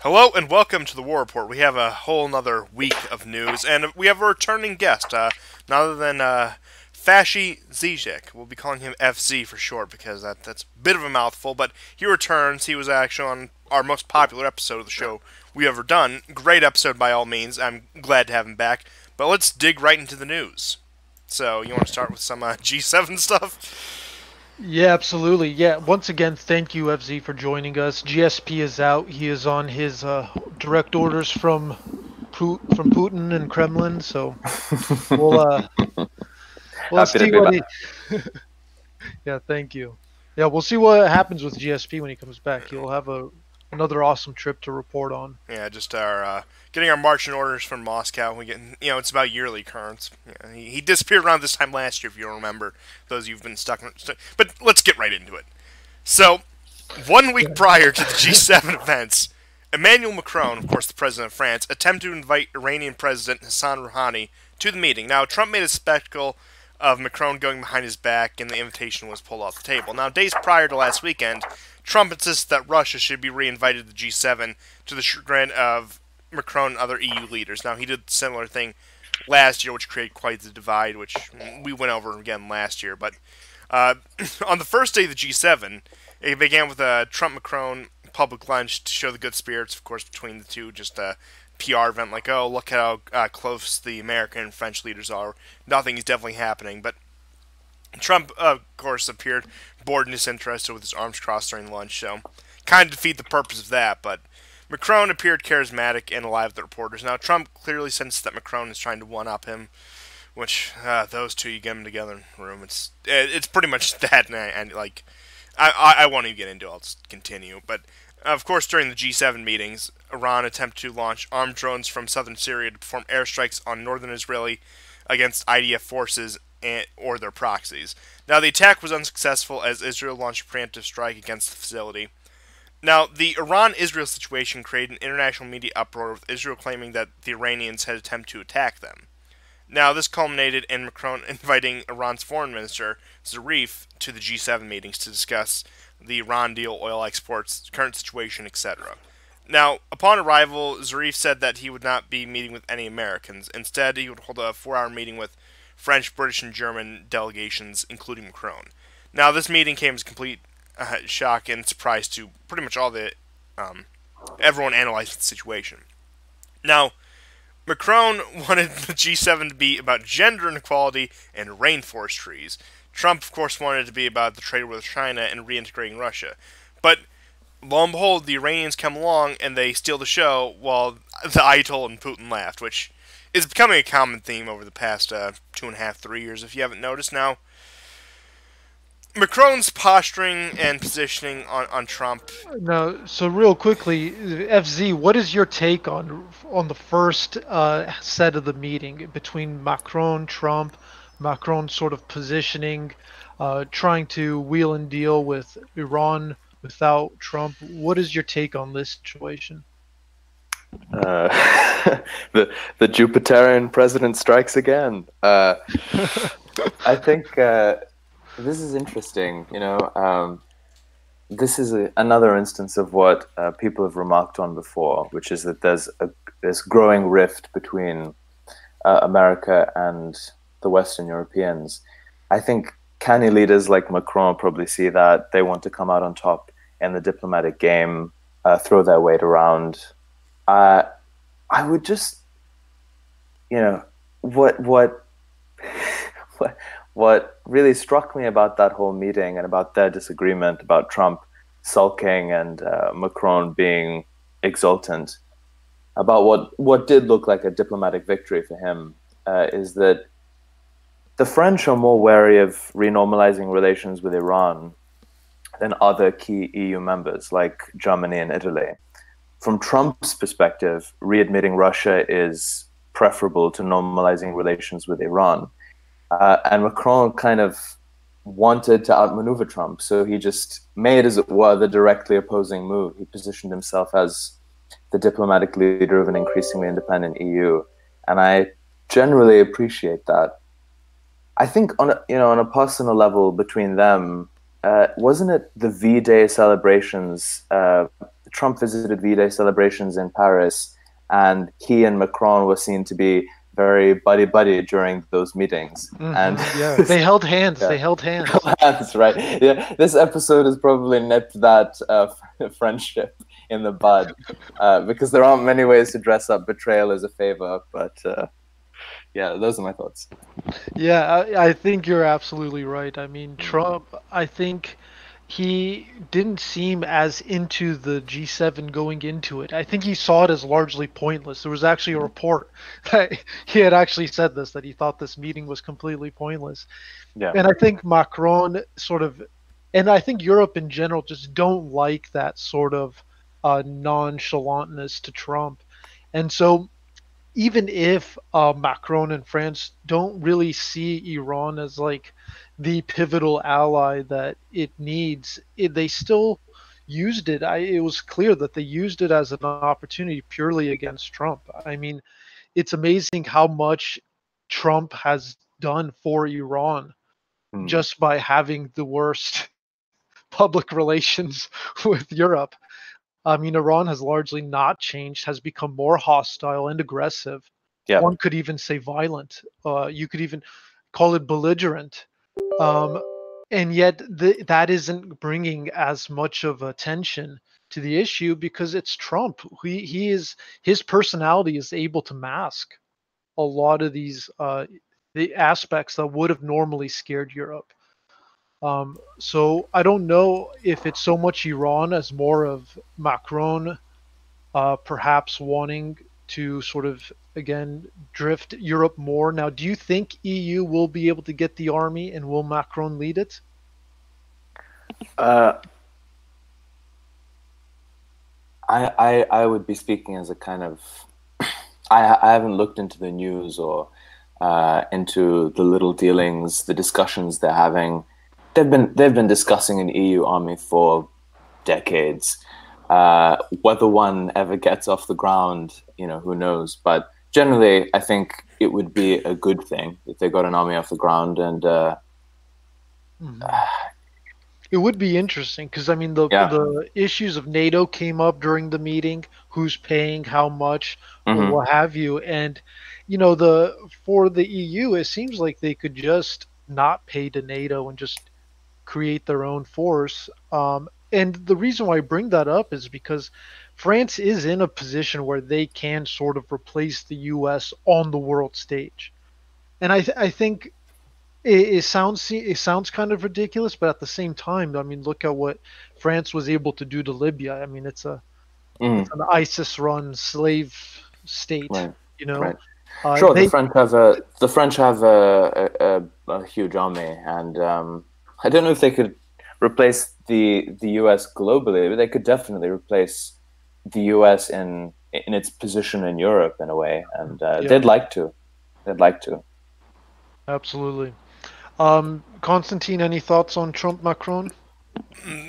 Hello and welcome to the War Report. We have a whole nother week of news, and we have a returning guest, none other than Fashi Zizek. We'll be calling him FZ for short because that's a bit of a mouthful, but he returns. He was actually on our most popular episode of the show we ever done. Great episode by all means. I'm glad to have him back, but let's dig right into the news. So, you want to start with some G7 stuff? Yeah, absolutely. Yeah, once again, thank you, FZ, for joining us. GSP is out. He is on his direct orders from Putin and Kremlin. So we'll we'll Happy to see be what back. he. Yeah, thank you. Yeah, we'll see what happens with GSP when he comes back. He'll have another awesome trip to report on. Yeah, just our getting our marching orders from Moscow. We get, it's about yearly occurrence. Yeah, he disappeared around this time last year, if you remember. Those of you've been stuck. But let's get right into it. So, 1 week prior to the G7 events, Emmanuel Macron, of course the president of France, attempted to invite Iranian President Hassan Rouhani to the meeting. Now, Trump made a spectacle of Macron going behind his back, and the invitation was pulled off the table. Now, days prior to last weekend, Trump insisted that Russia should be reinvited to the G7 to the chagrin of Macron and other EU leaders. Now, he did a similar thing last year, which created quite the divide, which we went over again last year. But on the first day of the G7, it began with a Trump-Macron public lunch to show the good spirits, of course, between the two. Just a PR event like, oh, look how close the American and French leaders are. Nothing is definitely happening. But Trump, of course, appeared bored and disinterested with his arms crossed during lunch, so kind of defeat the purpose of that. But Macron appeared charismatic and alive with the reporters. Now, Trump clearly sensed that Macron is trying to one-up him, which those two, you get them together in a room, it's pretty much that. And like, I won't even get into it. I'll just continue. But of course, during the G7 meetings, Iran attempted to launch armed drones from southern Syria to perform airstrikes on northern Israeli against IDF forces or their proxies. Now, the attack was unsuccessful as Israel launched a preemptive strike against the facility. Now, the Iran-Israel situation created an international media uproar, with Israel claiming that the Iranians had attempted to attack them. Now, this culminated in Macron inviting Iran's foreign minister, Zarif, to the G7 meetings to discuss the Iran deal, oil exports, current situation, etc. Now, upon arrival, Zarif said that he would not be meeting with any Americans. Instead, he would hold a 4-hour meeting with French, British, and German delegations, including Macron. Now, this meeting came as a complete shock and surprise to pretty much all the everyone analyzing the situation. Now, Macron wanted the G7 to be about gender inequality and rainforest trees. Trump, of course, wanted it to be about the trade with China and reintegrating Russia. But lo and behold, the Iranians come along and they steal the show while the Ayatollah and Putin laughed, which is becoming a common theme over the past 2.5, 3 years, if you haven't noticed. Now, Macron's posturing and positioning on Trump. Now, so real quickly, FZ, what is your take on the first set of the meeting between Macron, Trump, Macron sort of positioning, trying to wheel and deal with Iran without Trump? What is your take on this situation? Uh, the Jupiterian president strikes again. I think this is interesting. This is another instance of what people have remarked on before, which is that there's this growing rift between America and the Western Europeans. I think canny leaders like Macron probably see that they want to come out on top in the diplomatic game, throw their weight around. I would just, what what really struck me about that whole meeting and about their disagreement, about Trump sulking and Macron being exultant, about what did look like a diplomatic victory for him, is that the French are more wary of renormalizing relations with Iran than other key EU members like Germany and Italy. From Trump's perspective, readmitting Russia is preferable to normalizing relations with Iran. And Macron kind of wanted to outmaneuver Trump, so he just made, as it were, the directly opposing move. He positioned himself as the diplomatic leader of an increasingly independent EU, and I generally appreciate that. I think on a personal level between them, wasn't it the V-Day celebrations Trump visited V-Day celebrations in Paris, and he and Macron were seen to be very buddy-buddy during those meetings. And Yeah, they held hands. Yeah. They held hands. That's right. Yeah, this episode has probably nipped that friendship in the bud, because there aren't many ways to dress up betrayal as a favor. But yeah, those are my thoughts. Yeah, I think you're absolutely right. I mean, Trump, I think he didn't seem as into the G7 going into it. I think he saw it as largely pointless. There was actually a report that he had actually said this, that he thought this meeting was completely pointless. Yeah. And I think Macron sort of, and I think Europe in general just don't like that sort of nonchalantness to Trump. And so even if Macron and France don't really see Iran as like the pivotal ally that it needs, they still used it. It was clear that they used it as an opportunity purely against Trump. I mean, it's amazing how much Trump has done for Iran just by having the worst public relations with Europe. I mean, Iran has largely not changed, has become more hostile and aggressive. Yeah. One could even say violent. You could even call it belligerent. And yet that isn't bringing as much of attention to the issue because it's Trump. His personality is able to mask a lot of these the aspects that would have normally scared Europe. So I don't know if it's so much Iran as more of Macron perhaps wanting to sort of again drift Europe more. Now, do you think EU will be able to get the army and will Macron lead it? I would be speaking as a kind of I haven't looked into the news or into the little dealings, the discussions they're having. They've been discussing an EU army for decades. Whether one ever gets off the ground, who knows? But generally, I think it would be a good thing if they got an army off the ground. And it would be interesting because I mean the issues of NATO came up during the meeting. Who's paying how much, or what have you? And for the EU, it seems like they could just not pay to NATO and just create their own force. And the reason why I bring that up is because France is in a position where they can sort of replace the U.S. on the world stage. And I think it sounds kind of ridiculous, but at the same time, I mean, look at what France was able to do to Libya. I mean, it's an ISIS-run slave state, Right. Right. Sure, the French have a huge army, and I don't know if they could replace the U.S. globally, but they could definitely replace the U.S. in its position in Europe in a way, and they'd like to. They'd like to. Absolutely. Constantine, any thoughts on Trump Macron?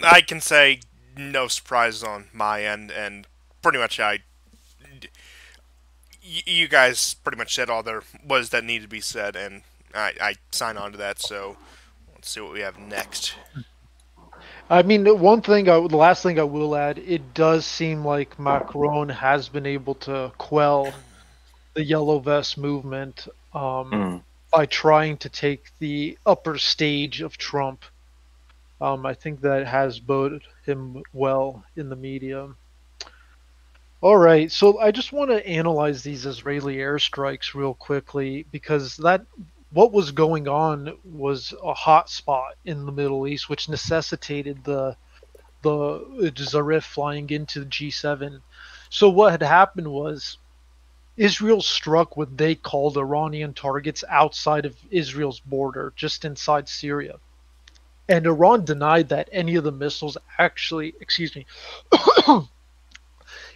I can say no surprises on my end, and pretty much you guys pretty much said all there was that needed to be said, and I sign on to that. So let's see what we have next. I mean, the last thing I will add, it does seem like Macron has been able to quell the Yellow Vest movement by trying to take the upper stage of Trump. I think that has boded him well in the media. All right, so I just want to analyze these Israeli airstrikes real quickly because what was going on was a hot spot in the Middle East, which necessitated the Zarif flying into the G7. So what had happened was Israel struck what they called Iranian targets outside of Israel's border, just inside Syria. And Iran denied that any of the missiles actually,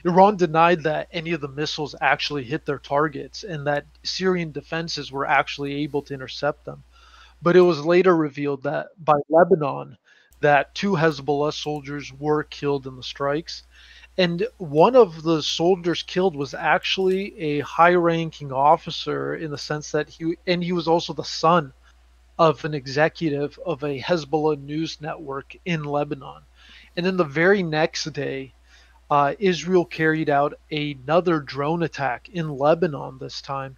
Iran denied that any of the missiles actually hit their targets and that Syrian defenses were actually able to intercept them. But it was later revealed that by Lebanon that 2 Hezbollah soldiers were killed in the strikes. And one of the soldiers killed was actually a high-ranking officer in the sense that he was also the son of an executive of a Hezbollah news network in Lebanon. And then the very next day, Israel carried out another drone attack in Lebanon this time.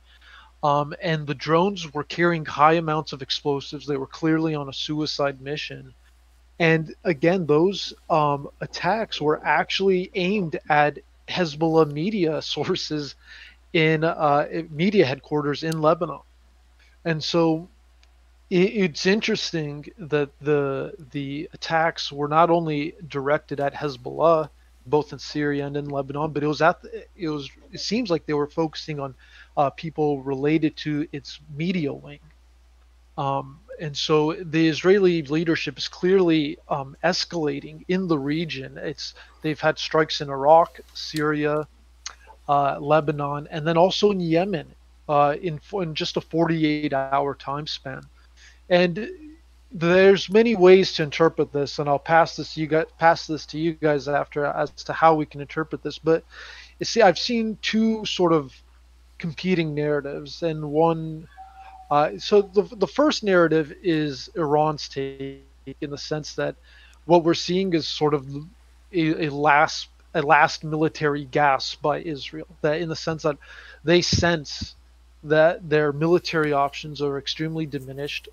And the drones were carrying high amounts of explosives. They were clearly on a suicide mission. And again, those attacks were actually aimed at Hezbollah media sources in media headquarters in Lebanon. And so it's interesting that the attacks were not only directed at Hezbollah, both in Syria and in Lebanon, but it seems like they were focusing on people related to its media wing. And so the Israeli leadership is clearly escalating in the region. They've had strikes in Iraq, Syria, Lebanon, and then also in Yemen in just a 48-hour time span. And there's many ways to interpret this, and I'll pass this to you guys after as to how we can interpret this. But you see, I've seen two sort of competing narratives, and one. So the first narrative is Iran's take in the sense that what we're seeing is sort of a last military gasp by Israel. That in the sense that they sense that their military options are extremely diminished,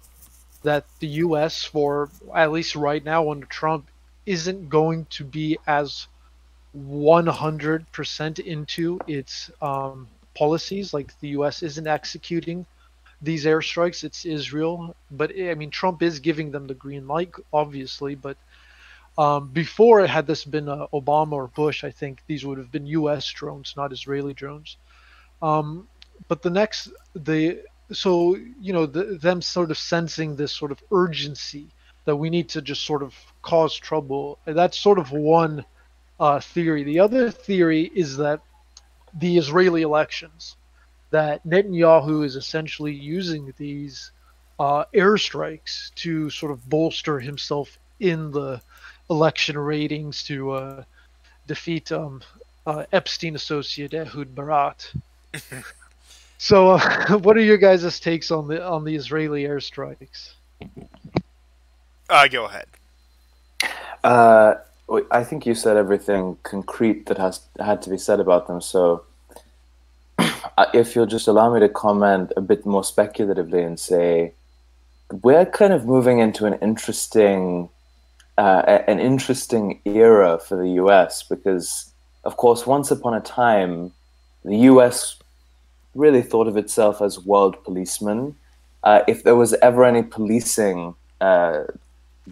that the U.S. for at least right now under Trump isn't going to be as 100% into its policies. Like the U.S. isn't executing these airstrikes. It's Israel, but I mean Trump is giving them the green light, obviously. But before, had this been Obama or Bush, I think these would have been U.S. drones, not Israeli drones. Um, but the so them sort of sensing this sort of urgency that we need to just sort of cause trouble. That's sort of one theory. The other theory is that the Israeli elections, that Netanyahu is essentially using these airstrikes to sort of bolster himself in the election ratings to defeat Epstein associate Ehud Barat. So, what are your guys' takes on the Israeli airstrikes? Go ahead. I think you said everything concrete that had to be said about them. So, if you'll just allow me to comment a bit more speculatively and say, we're kind of moving into an interesting era for the U.S. because, of course, once upon a time, the U.S. really thought of itself as world policeman. If there was ever any policing that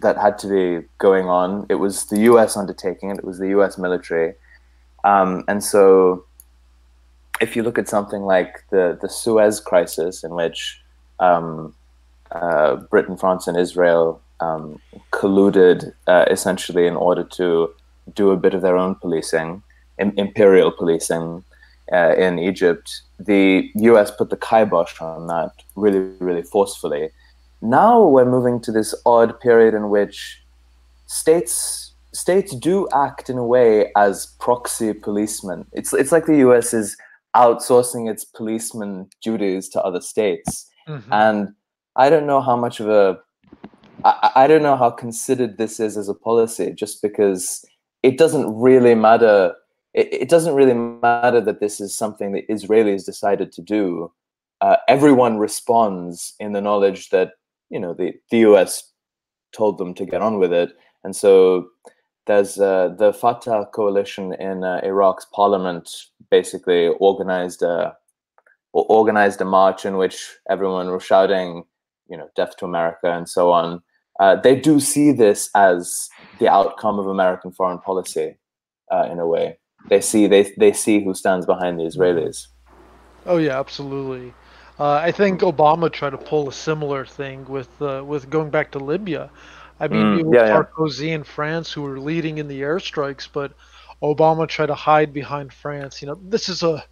had to be going on, it was the U.S. undertaking it. It was the U.S. military. And so if you look at something like the Suez Crisis, in which Britain, France, and Israel colluded essentially in order to do a bit of their own policing, imperial policing in Egypt, the US put the kibosh on that really, really forcefully. Now we're moving to this odd period in which states do act in a way as proxy policemen. It's like the US is outsourcing its policeman duties to other states. Mm-hmm. And I don't know how much of I don't know how considered this is as a policy, just because it doesn't really matter. It doesn't really matter that this is something that Israelis decided to do. Everyone responds in the knowledge that, the US told them to get on with it. And so there's the Fatah coalition in Iraq's parliament basically organized a march in which everyone was shouting, death to America and so on. They do see this as the outcome of American foreign policy, in a way. They see who stands behind the Israelis. Oh yeah, absolutely. I think Obama tried to pull a similar thing with going back to Libya. I mean, it was Sarkozy and France who were leading in the airstrikes, but Obama tried to hide behind France. This is a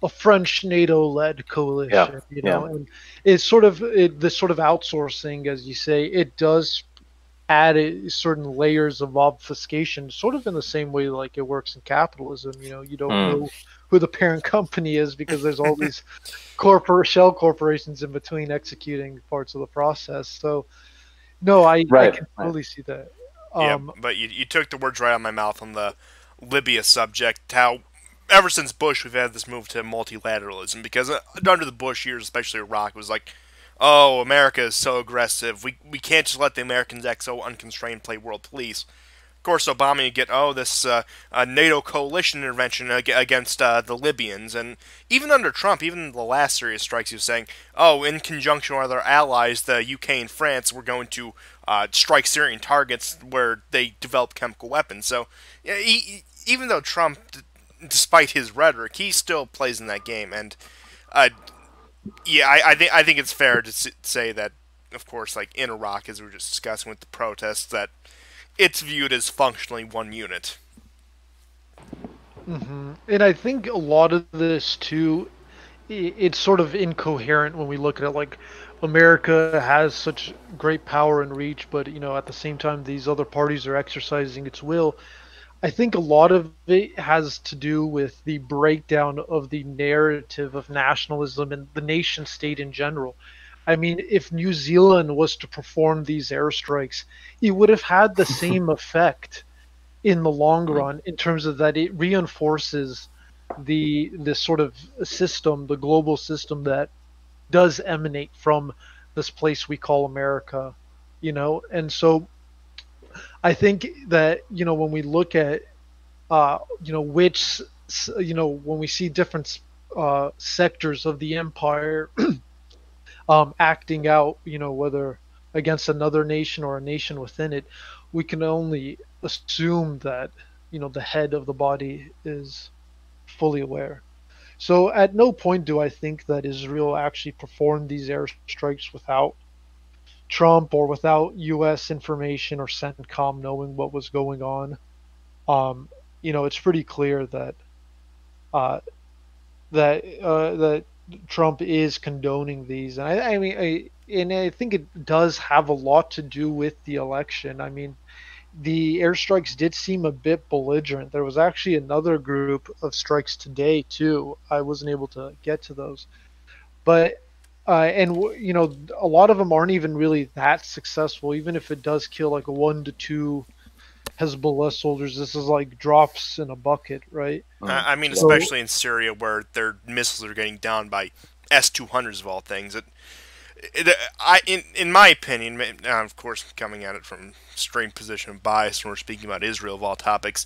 French NATO-led coalition. And it's this sort of outsourcing, as you say, it does add certain layers of obfuscation, sort of in the same way like it works in capitalism. You don't know who the parent company is because there's all these shell corporations in between executing parts of the process. So, no, I can totally see that. Yeah, but you took the words right out of my mouth on Libya subject, how ever since Bush we've had this move to multilateralism, because under the Bush years, especially Iraq, it was like, oh, America is so aggressive. We can't just let the Americans act so unconstrained, play world police. Of course, Obama, you get, this NATO coalition intervention against the Libyans. And even under Trump, even the last serious strikes, he was saying, oh, in conjunction with our allies, the UK and France, we're going to strike Syrian targets where they develop chemical weapons. So, yeah, even though Trump, despite his rhetoric, he still plays in that game. And, yeah, I think it's fair to say that, of course, like in Iraq, as we were just discussing with the protests, that it's viewed as functionally one unit. And I think a lot of this too, it's sort of incoherent when we look at it. Like, America has such great power and reach, but at the same time, these other parties are exercising its will. I think a lot of it has to do with the breakdown of the narrative of nationalism and the nation state in general. I mean, if New Zealand was to perform these airstrikes, it would have had the same effect in the long run, in terms of that it reinforces the this sort of system, the global system that does emanate from this place we call America. And so I think that when we look at when we see different sectors of the empire acting out, whether against another nation or a nation within it, we can only assume that the head of the body is fully aware. So at no point do I think that Israel actually performed these airstrikes without Trump or without U.S. information or CENTCOM knowing what was going on. It's pretty clear that uh, that Trump is condoning these, and I think it does have a lot to do with the election. I mean, the airstrikes did seem a bit belligerent. There was actually another group of strikes today too. I wasn't able to get to those, but a lot of them aren't even really that successful. Even if it does kill like a 1 to 2 Hezbollah soldiers, this is like drops in a bucket, right? I mean, So especially in Syria, where their missiles are getting down by S-200s of all things. In my opinion, of course, coming at it from a strange position of bias when we're speaking about Israel of all topics,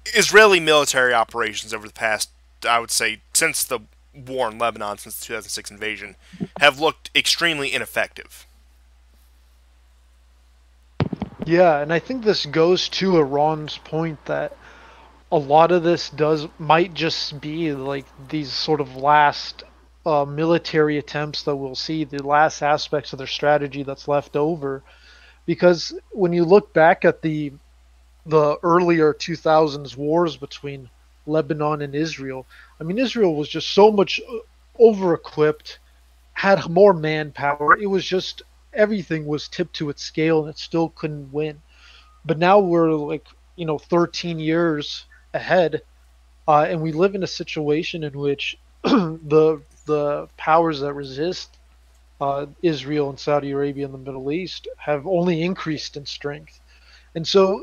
Israeli military operations over the past, I would say, since the war in Lebanon, since the 2006 invasion, have looked extremely ineffective. yeah, and I think this goes to Iran's point that a lot of this does might just be like these sort of last military attempts that we'll see, the last aspects of their strategy that's left over. Because when you look back at the earlier 2000s wars between Lebanon and Israel, I mean, Israel was just so much over equipped, had more manpower. It was just everything was tipped to its scale, and it still couldn't win. But now we're like 13 years ahead, and we live in a situation in which the powers that resist Israel and Saudi Arabia in the Middle East have only increased in strength. And so,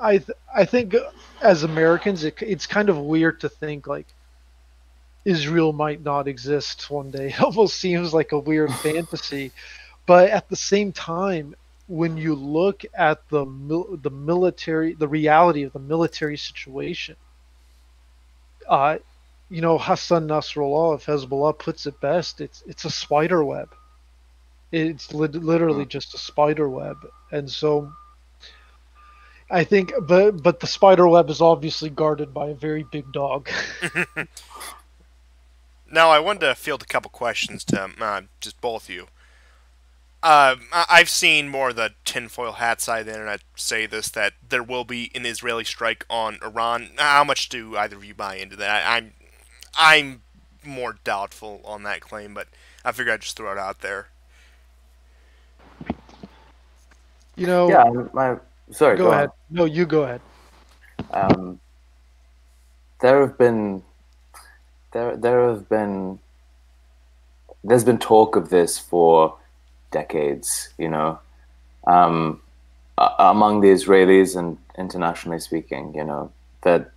I think as Americans, it's kind of weird to think like Israel might not exist one day. It almost seems like a weird fantasy. But at the same time, when you look at the military, the reality of the military situation, uh, Hassan Nasrallah of Hezbollah puts it best. It's a spider web. It's literally just a spider web, and so I think, but the spider web is obviously guarded by a very big dog. Now, I wanted to field a couple questions to just both of you. I've seen more of the tinfoil hat side of the internet say this, that there will be an Israeli strike on Iran. How much do either of you buy into that? I'm more doubtful on that claim, but I figured I'd just throw it out there. Yeah, sorry, Go go ahead. on. No, you go ahead. Um, there have been there have been there's been talk of this for decades, among the Israelis and internationally speaking, that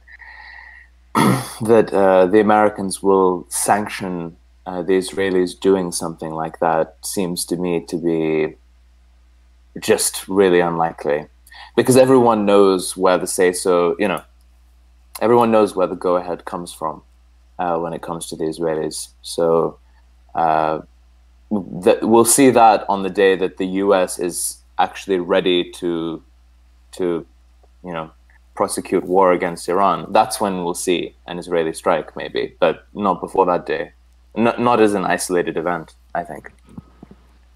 the Americans will sanction the Israelis doing something like that seems to me to be just really unlikely, because everyone knows where the say-so, everyone knows where the go-ahead comes from when it comes to the Israelis. So we'll see that on the day that the U.S. is actually ready to prosecute war against Iran. That's when we'll see an Israeli strike, maybe, but not before that day. Not as an isolated event, I think.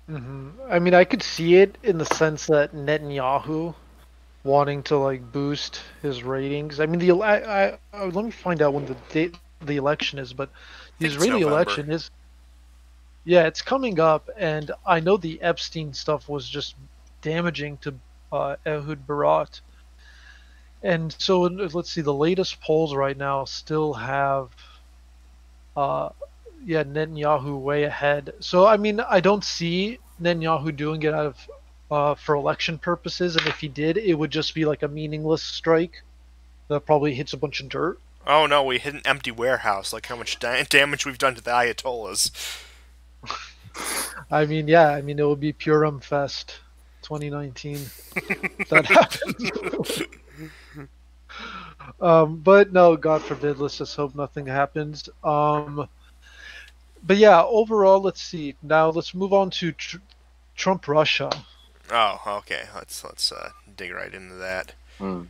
I mean, I could see it in the sense that Netanyahu wanting to like boost his ratings. I mean, let me find out when the date the election is, but I the think it's Israeli November. election is, yeah, it's coming up, and I know the Epstein stuff was just damaging to Ehud Barat. And so let's see, the latest polls right now still have, uh, yeah, Netanyahu way ahead. So I mean, I don't see Netanyahu doing it out of for election purposes, and if he did, it would just be like a meaningless strike that probably hits a bunch of dirt. Oh no, we hit an empty warehouse. Like how much damage we've done to the Ayatollahs. I mean, yeah, I mean it will be Purim Fest 2019 if that happens. But no, God forbid. Let's just hope nothing happens. But yeah, overall, let's see. Now let's move on to Trump Russia. Oh, okay. Let's dig right into that. Mm.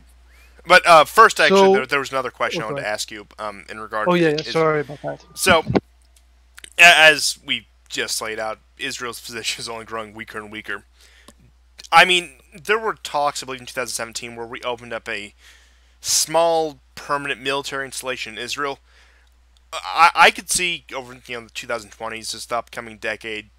But first, actually, So, there was another question I wanted to okay. ask you in regard Oh to yeah, yeah, sorry about that. So, as we just laid out, Israel's position is only growing weaker and weaker. I mean, there were talks, I believe, in 2017 where we opened up a small permanent military installation in Israel. I could see over the 2020s, just the upcoming decade,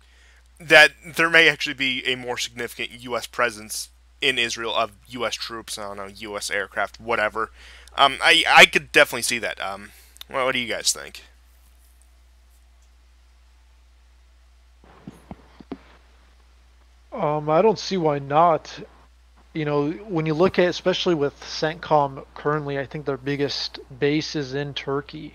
that there may actually be a more significant U.S. presence in Israel of U.S. troops, I don't know, U.S. aircraft, whatever. I could definitely see that. What do you guys think? I don't see why not. You know, when you look at, especially with CENTCOM currently, I think their biggest base is in Turkey.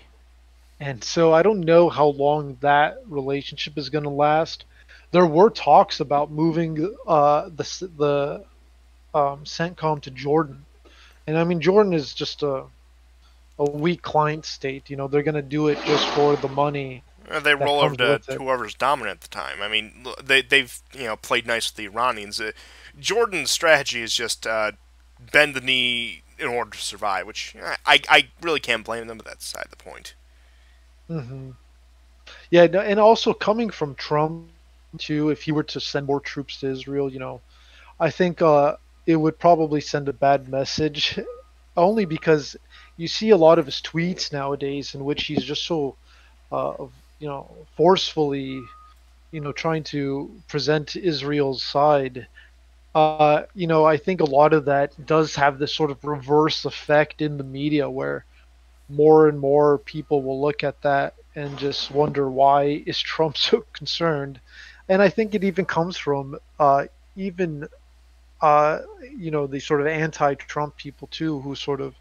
And so I don't know how long that relationship is going to last. There were talks about moving the CENTCOM to Jordan, and I mean Jordan is just a weak client state. You know, they're going to do it just for the money They that roll over comes to with it. whoever's dominant at the time. I mean, they've played nice with the Iranians. Jordan's strategy is just bend the knee in order to survive, which I really can't blame them, but that's beside the point. hmm Yeah, no, and also coming from Trump too, if he were to send more troops to Israel, you know, I think it would probably send a bad message, only because you see a lot of his tweets nowadays in which he's just so, forcefully, trying to present Israel's side. I think a lot of that does have this sort of reverse effect in the media where more and more people will look at that and just wonder why is Trump so concerned. And I think it even comes from even the sort of anti-Trump people too, who sort of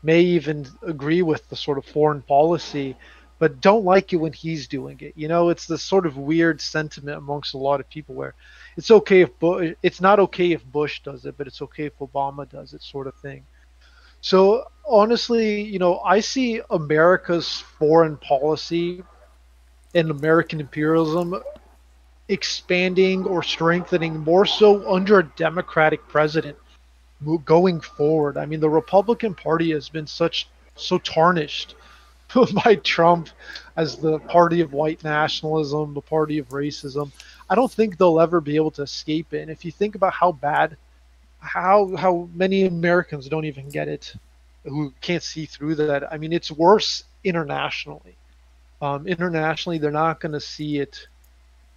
may even agree with the sort of foreign policy, but don't like it when he's doing it. You know, it's this sort of weird sentiment amongst a lot of people where it's okay if it's not okay if Bush does it, but it's okay if Obama does it, sort of thing. So honestly, I see America's foreign policy and American imperialism expanding or strengthening more so under a Democratic president going forward. I mean, the Republican Party has been so tarnished by Trump as the party of white nationalism, the party of racism. I don't think they'll ever be able to escape it. And if you think about how bad, how many Americans don't even get it, who can't see through that. I mean, it's worse internationally. Internationally, they're not going to see it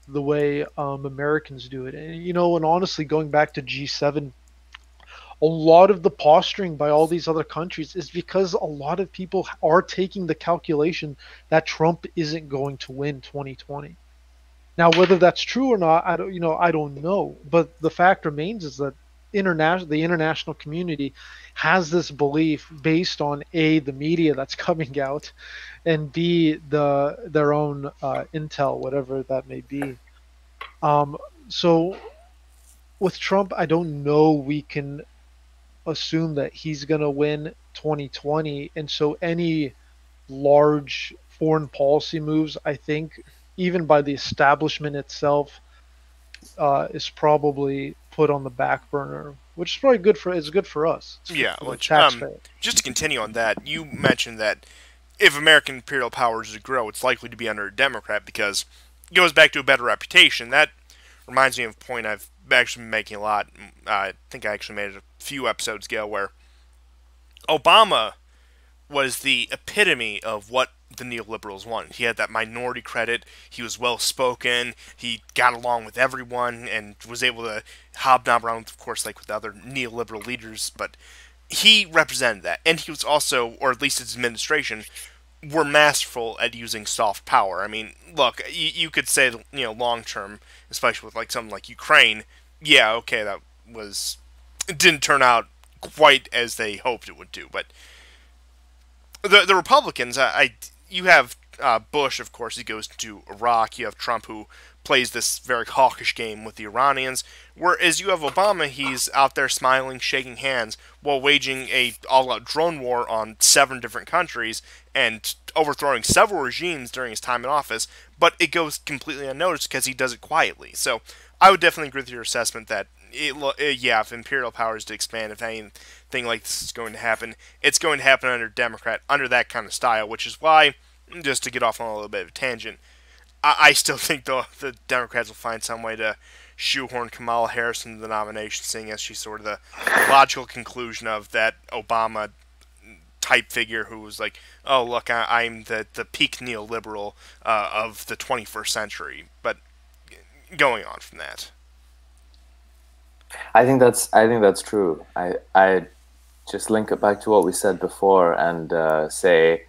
the way Americans do it. And honestly, going back to G7, a lot of the posturing by all these other countries is because a lot of people are taking the calculation that Trump isn't going to win 2020. Now, whether that's true or not, I don't know. But the fact remains is that the international community has this belief based on A, the media that's coming out, and B, their own intel, whatever that may be. So with Trump, I don't know we can assume that he's going to win 2020, and so any large foreign policy moves, I think, even by the establishment itself, is probably put on the back burner, which is probably good for it's good for us. It's good Yeah, for the which taxpayer. just to continue on that, you mentioned that if American imperial power is to grow, it's likely to be under a Democrat because it goes back to a better reputation. That reminds me of a point I've actually been making a lot. I think I actually made it a few episodes ago where Obama was the epitome of what the neoliberals wanted. He had that minority credit. He was well spoken. He got along with everyone and was able to hobnob around, of course, like with other neoliberal leaders. But he represented that, and he was also, or at least his administration, were masterful at using soft power. I mean, look, you could say, long term, especially with like something like Ukraine. Yeah, okay, that was it didn't turn out quite as they hoped it would do, but the Republicans, you have Bush, of course, he goes to Iraq. You have Trump, who plays this very hawkish game with the Iranians. Whereas you have Obama, he's out there smiling, shaking hands, while waging a all-out drone war on 7 different countries and overthrowing several regimes during his time in office. But it goes completely unnoticed because he does it quietly. So I would definitely agree with your assessment that if imperial power is to expand, if anything like this is going to happen, it's going to happen under Democrat, under that kind of style, which is why, just to get off on a little bit of a tangent, I still think the Democrats will find some way to shoehorn Kamala Harris into the nomination, seeing as she's sort of the logical conclusion of that Obama type figure who was like, oh, look, I'm the peak neoliberal of the 21st century. But going on from that. I think that's true. I just link it back to what we said before and say,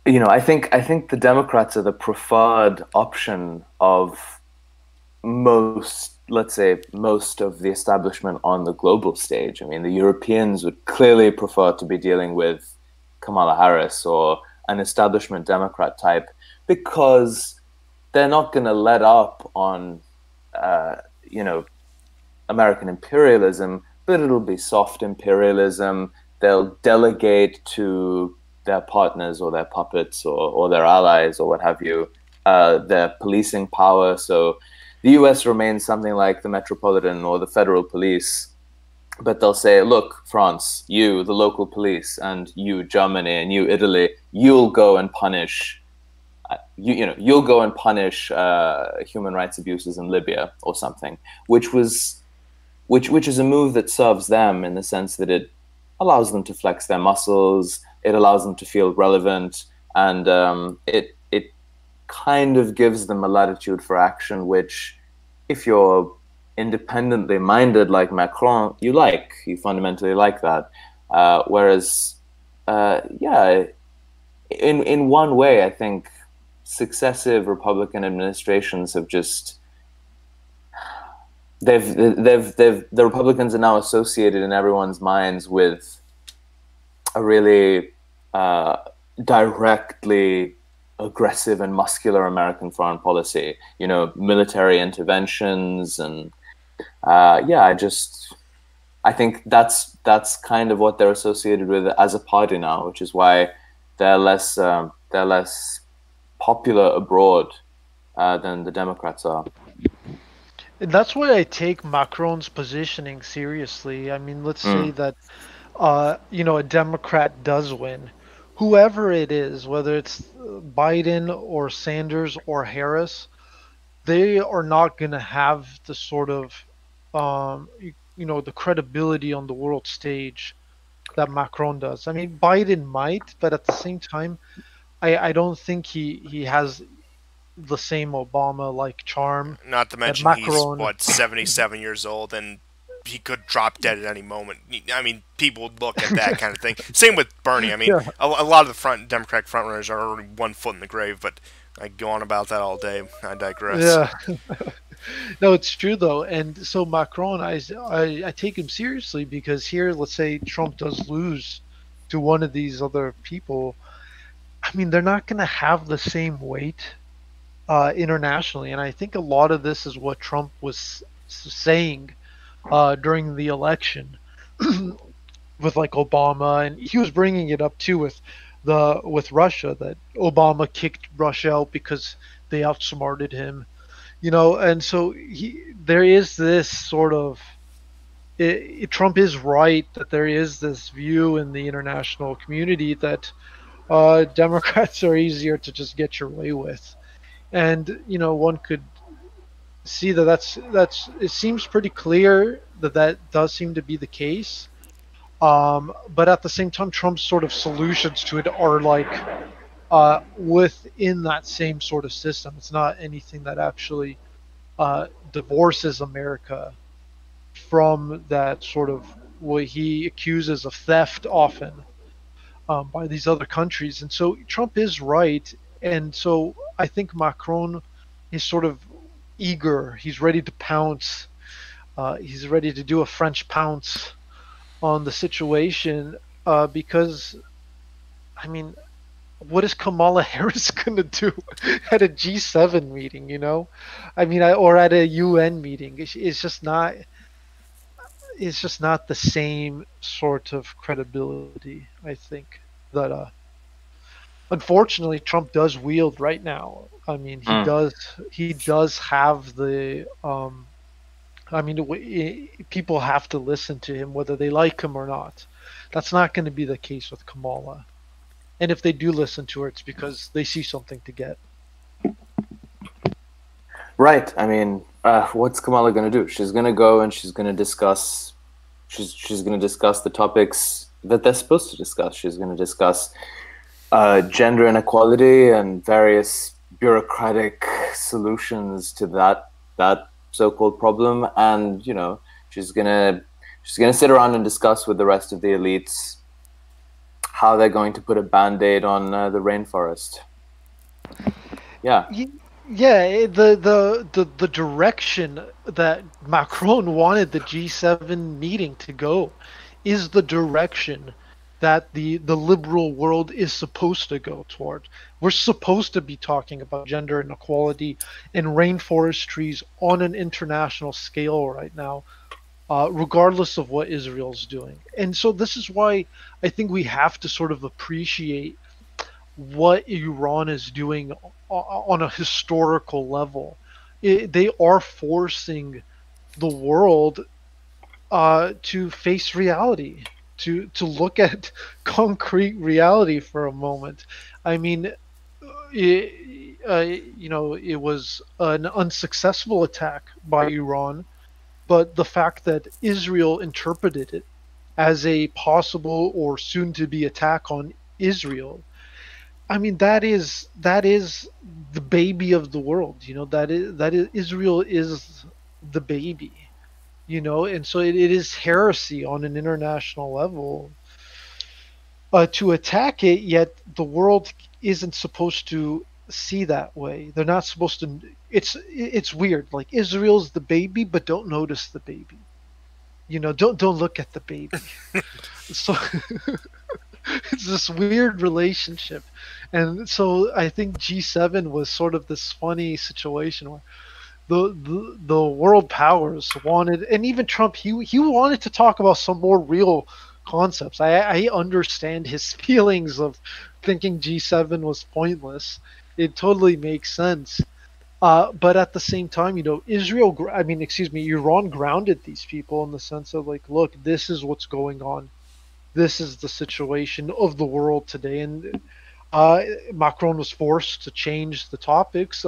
I think the Democrats are the preferred option of let's say, most of the establishment on the global stage. I mean, the Europeans would clearly prefer to be dealing with Kamala Harris or an establishment Democrat type because they're not going to let up on, American imperialism, but it'll be soft imperialism. They'll delegate to their partners or their puppets or their allies or what have you, their policing power. So the US remains something like the Metropolitan or the Federal Police, but they'll say, look, France, you, the local police, and you, Germany, and you, Italy, you'll go and punish you'll go and punish human rights abuses in Libya or something, which is a move that serves them in the sense that it allows them to flex their muscles, it allows them to feel relevant, and it kind of gives them a latitude for action, which, if you're independently minded like Macron, you fundamentally like that. Whereas, in one way, I think successive Republican administrations have just the Republicans are now associated in everyone's minds with a really directly aggressive and muscular American foreign policy, military interventions, and I think that's kind of what they're associated with as a party now, which is why they're less popular abroad than the Democrats are. And that's why I take Macron's positioning seriously. I mean, let's say that a Democrat does win. Whoever it is, whether it's Biden or Sanders or Harris, they are not going to have the sort of, the credibility on the world stage that Macron does. I mean, Biden might, but at the same time, I don't think he has the same Obama-like charm Not to that mention Macron. he's 77 years old and he could drop dead at any moment. I mean, people would look at that kind of thing. Same with Bernie. I mean, Yeah. a lot of the Democratic frontrunners are already 1 foot in the grave, but I go on about that all day. I digress. Yeah. No, it's true though. And so Macron, I take him seriously because here, let's say Trump does lose to one of these other people. I mean, they're not going to have the same weight internationally. And I think a lot of this is what Trump was saying during the election with like Obama, and he was bringing it up too with Russia, that Obama kicked Russia out because they outsmarted him, and so there is this sort of Trump is right that there is this view in the international community that Democrats are easier to just get your way with, and one could see that that's it seems pretty clear that that does seem to be the case. But at the same time, Trump's sort of solutions to it are like within that same sort of system. It's not anything that actually divorces America from that sort of what he accuses of theft often by these other countries. And so Trump is right. And so I think Macron is sort of eager. He's ready to pounce. He's ready to do a French pounce on the situation because, I mean, what is Kamala Harris going to do at a G7 meeting, I mean, or at a UN meeting? It's just not the same sort of credibility, I think, that unfortunately Trump does wield right now. I mean, he does have the I mean, people have to listen to him whether they like him or not. That's not going to be the case with Kamala. And if they do listen to her, it's because they see something to get. Right. I mean, what's Kamala going to do? She's going to go and she's going to discuss. She's going to discuss the topics that they're supposed to discuss. She's going to discuss gender inequality and various bureaucratic solutions to that so-called problem, and she's gonna sit around and discuss with the rest of the elites how they're going to put a band-aid on the rainforest. Yeah. Yeah, the direction that Macron wanted the G7 meeting to go is the direction that the liberal world is supposed to go toward. We're supposed to be talking about gender inequality and rainforest trees on an international scale right now, regardless of what Israel's doing. And so this is why I think we have to sort of appreciate what Iran is doing on a historical level. They are forcing the world to face reality, to look at concrete reality for a moment. I mean, it was an unsuccessful attack by Iran, but the fact that Israel interpreted it as a possible or soon-to-be attack on Israel, I mean, that is the baby of the world. That is Israel is the baby. And so it is heresy on an international level to attack it. Yet the world isn't supposed to see that way. They're not supposed to. It's weird. Like, Israel's the baby, but don't notice the baby. Don't look at the baby. So it's this weird relationship. And so I think G7 was sort of this funny situation where the world powers wanted, and even Trump, he wanted to talk about some more real concepts. I understand his feelings of thinking G7 was pointless. It totally makes sense. But at the same time, Iran grounded these people in the sense of, like, look, this is what's going on. This is the situation of the world today. And Macron was forced to change the topics.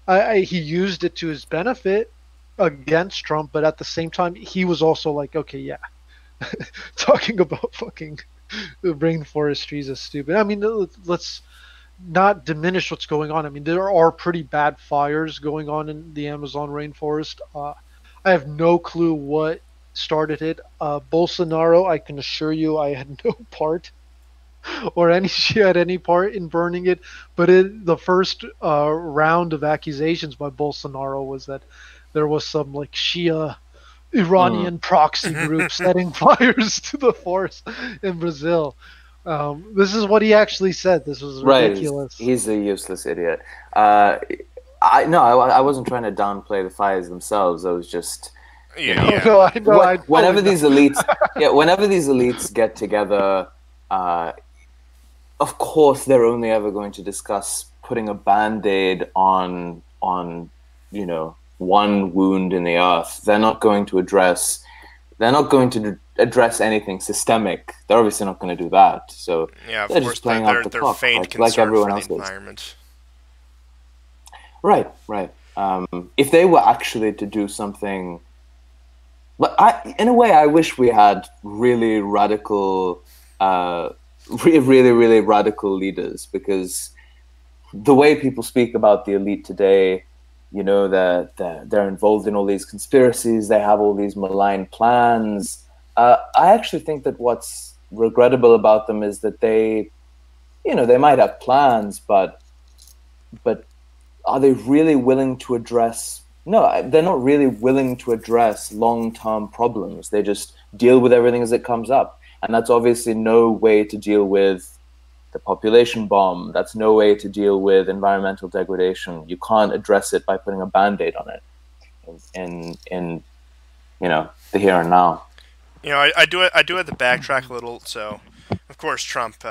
He used it to his benefit against Trump, but at the same time, he was also like, okay, yeah, talking about fucking rainforest trees is stupid. I mean, let's not diminish what's going on. I mean, there are pretty bad fires going on in the Amazon rainforest. I have no clue what started it. Bolsonaro, I can assure you, I had no part or any Shia had any part in burning it. But the first round of accusations by Bolsonaro was that there was some like Shia Mm. Iranian proxy group setting fires to the forest in Brazil. This is what he actually said. This was Right, ridiculous. he's a useless idiot. Uh, I wasn't trying to downplay the fires themselves. I was just, you Yeah, know, No, yeah. no, I know. I whenever totally know. these elites, yeah, whenever these elites get together, uh, of course they're only ever going to discuss putting a band-aid on one wound in the earth. They're not going to address anything systemic. They're obviously not going to do that. So Yeah, of they're course, just playing out the their clock feigned like concern everyone for the else is. environment. Right, right. If they were actually to do something, but in a way, I wish we had really radical, really radical leaders, because the way people speak about the elite today, they're involved in all these conspiracies, they have all these malign plans. I actually think that what's regrettable about them is that they might have plans, but are they really willing to address? No, they're not really willing to address long-term problems. They just deal with everything as it comes up, and that's obviously no way to deal with the population bomb. That's no way to deal with environmental degradation. You can't address it by putting a band-aid on it in the here and now. I do have to backtrack a little. So, of course, Trump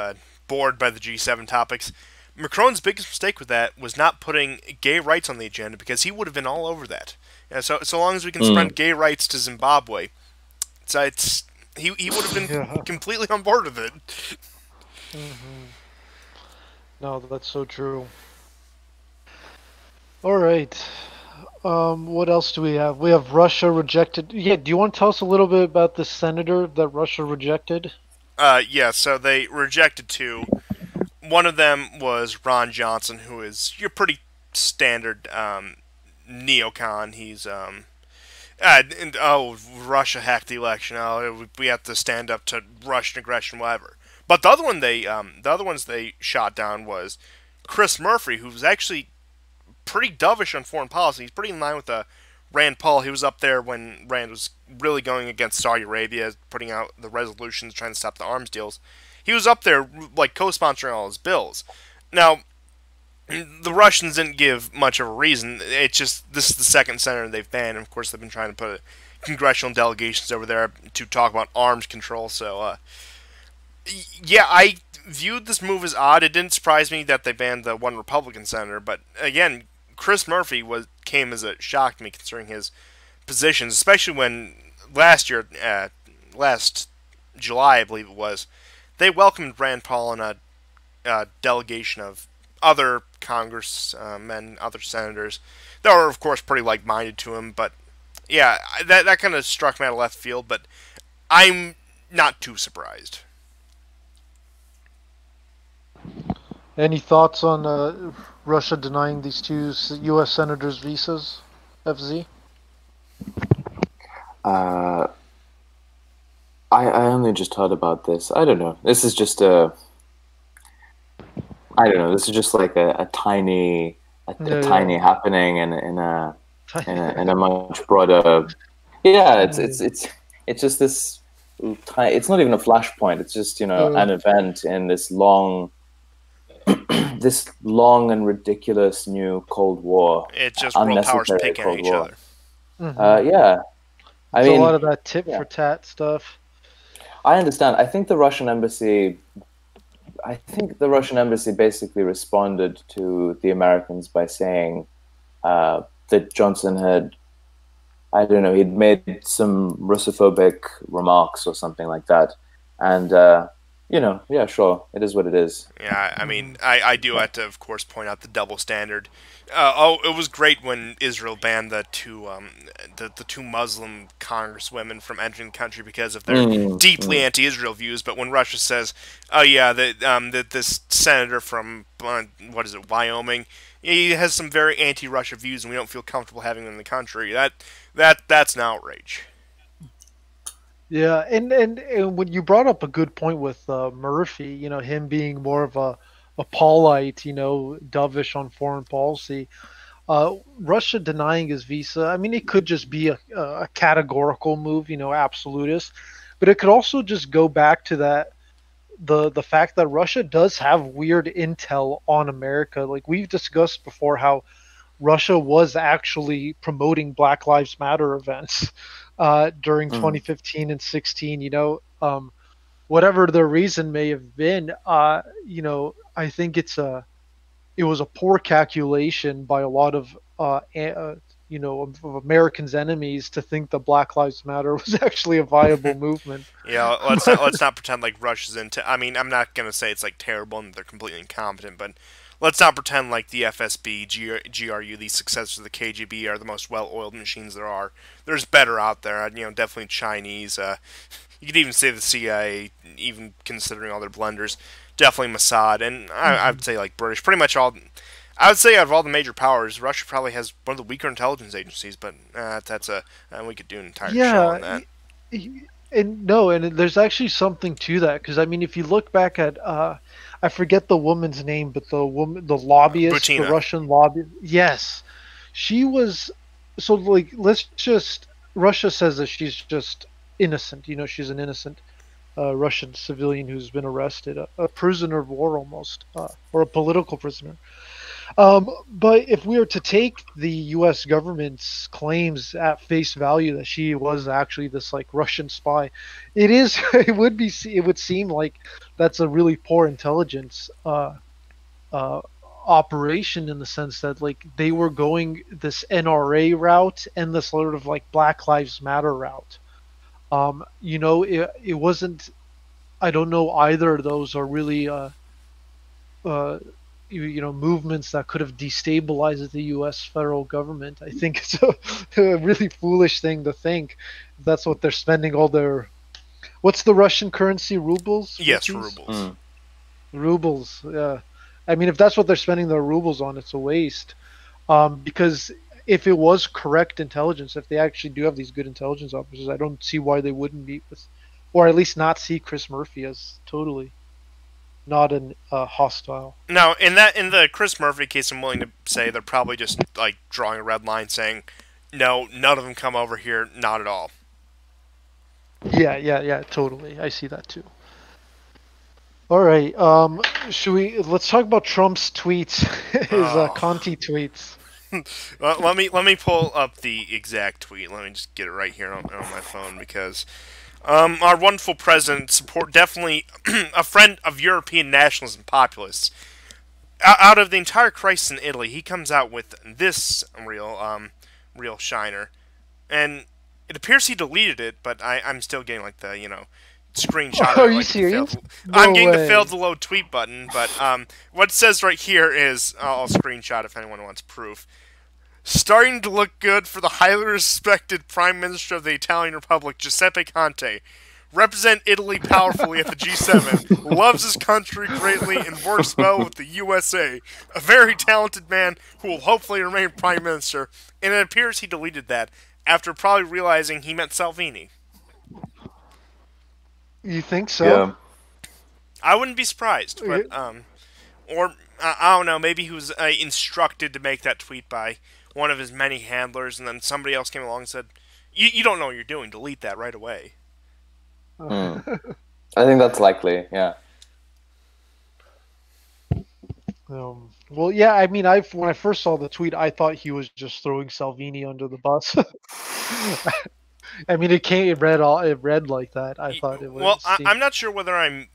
bored by the G7 topics. Macron's biggest mistake with that was not putting gay rights on the agenda, because he would have been all over that. Yeah, so long as we can spread gay rights to Zimbabwe, he would have been Yeah. completely on board with it. No, that's so true. All right. What else do we have? We have Russia rejected. Yeah, do you want to tell us a little bit about the senator that Russia rejected? Yeah, so they rejected two. One of them was Ron Johnson, who is your pretty standard neocon. He's Russia hacked the election. Oh, we have to stand up to Russian aggression, whatever. But the other ones they shot down was Chris Murphy, who was actually pretty dovish on foreign policy. He's pretty in line with Rand Paul. He was up there when Rand was really going against Saudi Arabia, putting out the resolutions trying to stop the arms deals. He was up there like co-sponsoring all his bills. Now, the Russians didn't give much of a reason. It's just this is the second senator they've banned. And of course, they've been trying to put congressional delegations over there to talk about arms control. So, yeah, I viewed this move as odd. It didn't surprise me that they banned the one Republican senator, but again, Chris Murphy came as a shock to me considering his positions, especially when last year, last July, I believe it was, they welcomed Rand Paul and a delegation of other congressmen, other senators that were, of course, pretty like-minded to him. But yeah, that kind of struck me out of left field. But I'm not too surprised. Any thoughts on Russia denying these two U.S. senators visas? FZ? Uh, I only just heard about this. I don't know. This is just I don't know. This is just like a tiny tiny happening in a much broader. Yeah, it's just this. It's not even a flashpoint. It's just an event in this long and ridiculous new Cold War. It's just world powers Unnecessary picking at Cold each War. other. Yeah, I It's a mean, lot of that tit yeah. for tat stuff. I understand. I think the Russian embassy basically responded to the Americans by saying that Johnson had, I don't know, he'd made some Russophobic remarks or something like that. And, yeah, sure, it is what it is. Yeah, I mean, I do have to, of course, point out the double standard. It was great when Israel banned the two Muslim congresswomen from entering the country because of their deeply anti-Israel views. But when Russia says, "Oh yeah, that this senator from what is it, Wyoming, he has some very anti-Russia views, and we don't feel comfortable having him in the country," that's an outrage. Yeah, and when you brought up a good point with Murphy, him being more of a Paulite, dovish on foreign policy. Russia denying his visa, I mean, it could just be a categorical move, absolutist, but it could also just go back to the fact that Russia does have weird intel on America. Like we've discussed before, how Russia was actually promoting Black Lives Matter events during Mm. 2015 and 16. Whatever the reason may have been, I think it was a poor calculation by a lot of of Americans' enemies to think that Black Lives Matter was actually a viable movement. Yeah, let's not pretend like Russia's into. I mean, I'm not gonna say it's like terrible and they're completely incompetent, but let's not pretend like the FSB, GRU, these successors of the KGB, are the most well-oiled machines there are. There's better out there. Definitely Chinese. You could even say the CIA, even considering all their blunders. Definitely Mossad, and I Mhm. would say like British. Pretty much all. I would say out of all the major powers, Russia probably has one of the weaker intelligence agencies, but we could do an entire show on Yeah, that. and no, and there's actually something to that because I mean, if you look back at I forget the woman's name, but the lobbyist, the Butina. Russian lobby, yes, she was. So like, let's just Russia says that she's just innocent. She's an innocent Russian civilian who's been arrested, a prisoner of war almost, or a political prisoner. But if we were to take the U.S. government's claims at face value that she was actually this like Russian spy, it is it would seem like that's a really poor intelligence uh, operation in the sense that like they were going this NRA route and this sort of like Black Lives Matter route. It wasn't. I don't know either of those are really uh, movements that could have destabilized the U.S. federal government. I think it's a really foolish thing to think. That's what they're spending all their. What's the Russian currency? Rubles? Yes, Rupees? rubles. Mm. Rubles. Yeah. I mean, if that's what they're spending their rubles on, it's a waste. Because if it was correct intelligence, if they actually do have these good intelligence officers, I don't see why they wouldn't meet with, or at least not see Chris Murphy as totally not an hostile. Now, in the Chris Murphy case, I'm willing to say they're probably just like drawing a red line, saying, "No, none of them come over here, not at all." Yeah, yeah, yeah, totally. I see that too. All right. Should we let's talk about Trump's tweets, his Oh, Conti tweets. let me pull up the exact tweet. Let me just get it right here on my phone because our wonderful president support definitely a friend of European nationalists and populists. Out of the entire crisis in Italy, he comes out with this real shiner. And it appears he deleted it, but I'm still getting like the screenshot Are of you like the serious? failed. I'm No getting the failed way. to load tweet button, but what it says right here is I'll screenshot if anyone wants proof. Starting to look good for the highly respected Prime Minister of the Italian Republic, Giuseppe Conte. Represent Italy powerfully at the G7, loves his country greatly, and works well with the USA. A very talented man who will hopefully remain Prime Minister, and it appears he deleted that after probably realizing he meant Salvini. You think so? Yeah. I wouldn't be surprised, but or I don't know, maybe he was instructed to make that tweet by one of his many handlers, and then somebody else came along and said, "You don't know what you're doing. Delete that right away." Mm. I think that's likely. Yeah. Well, yeah. I mean, I when I first saw the tweet, I thought he was just throwing Salvini under the bus. I mean, it read like that. I thought it Well, was I'm seemed. not sure whether I'm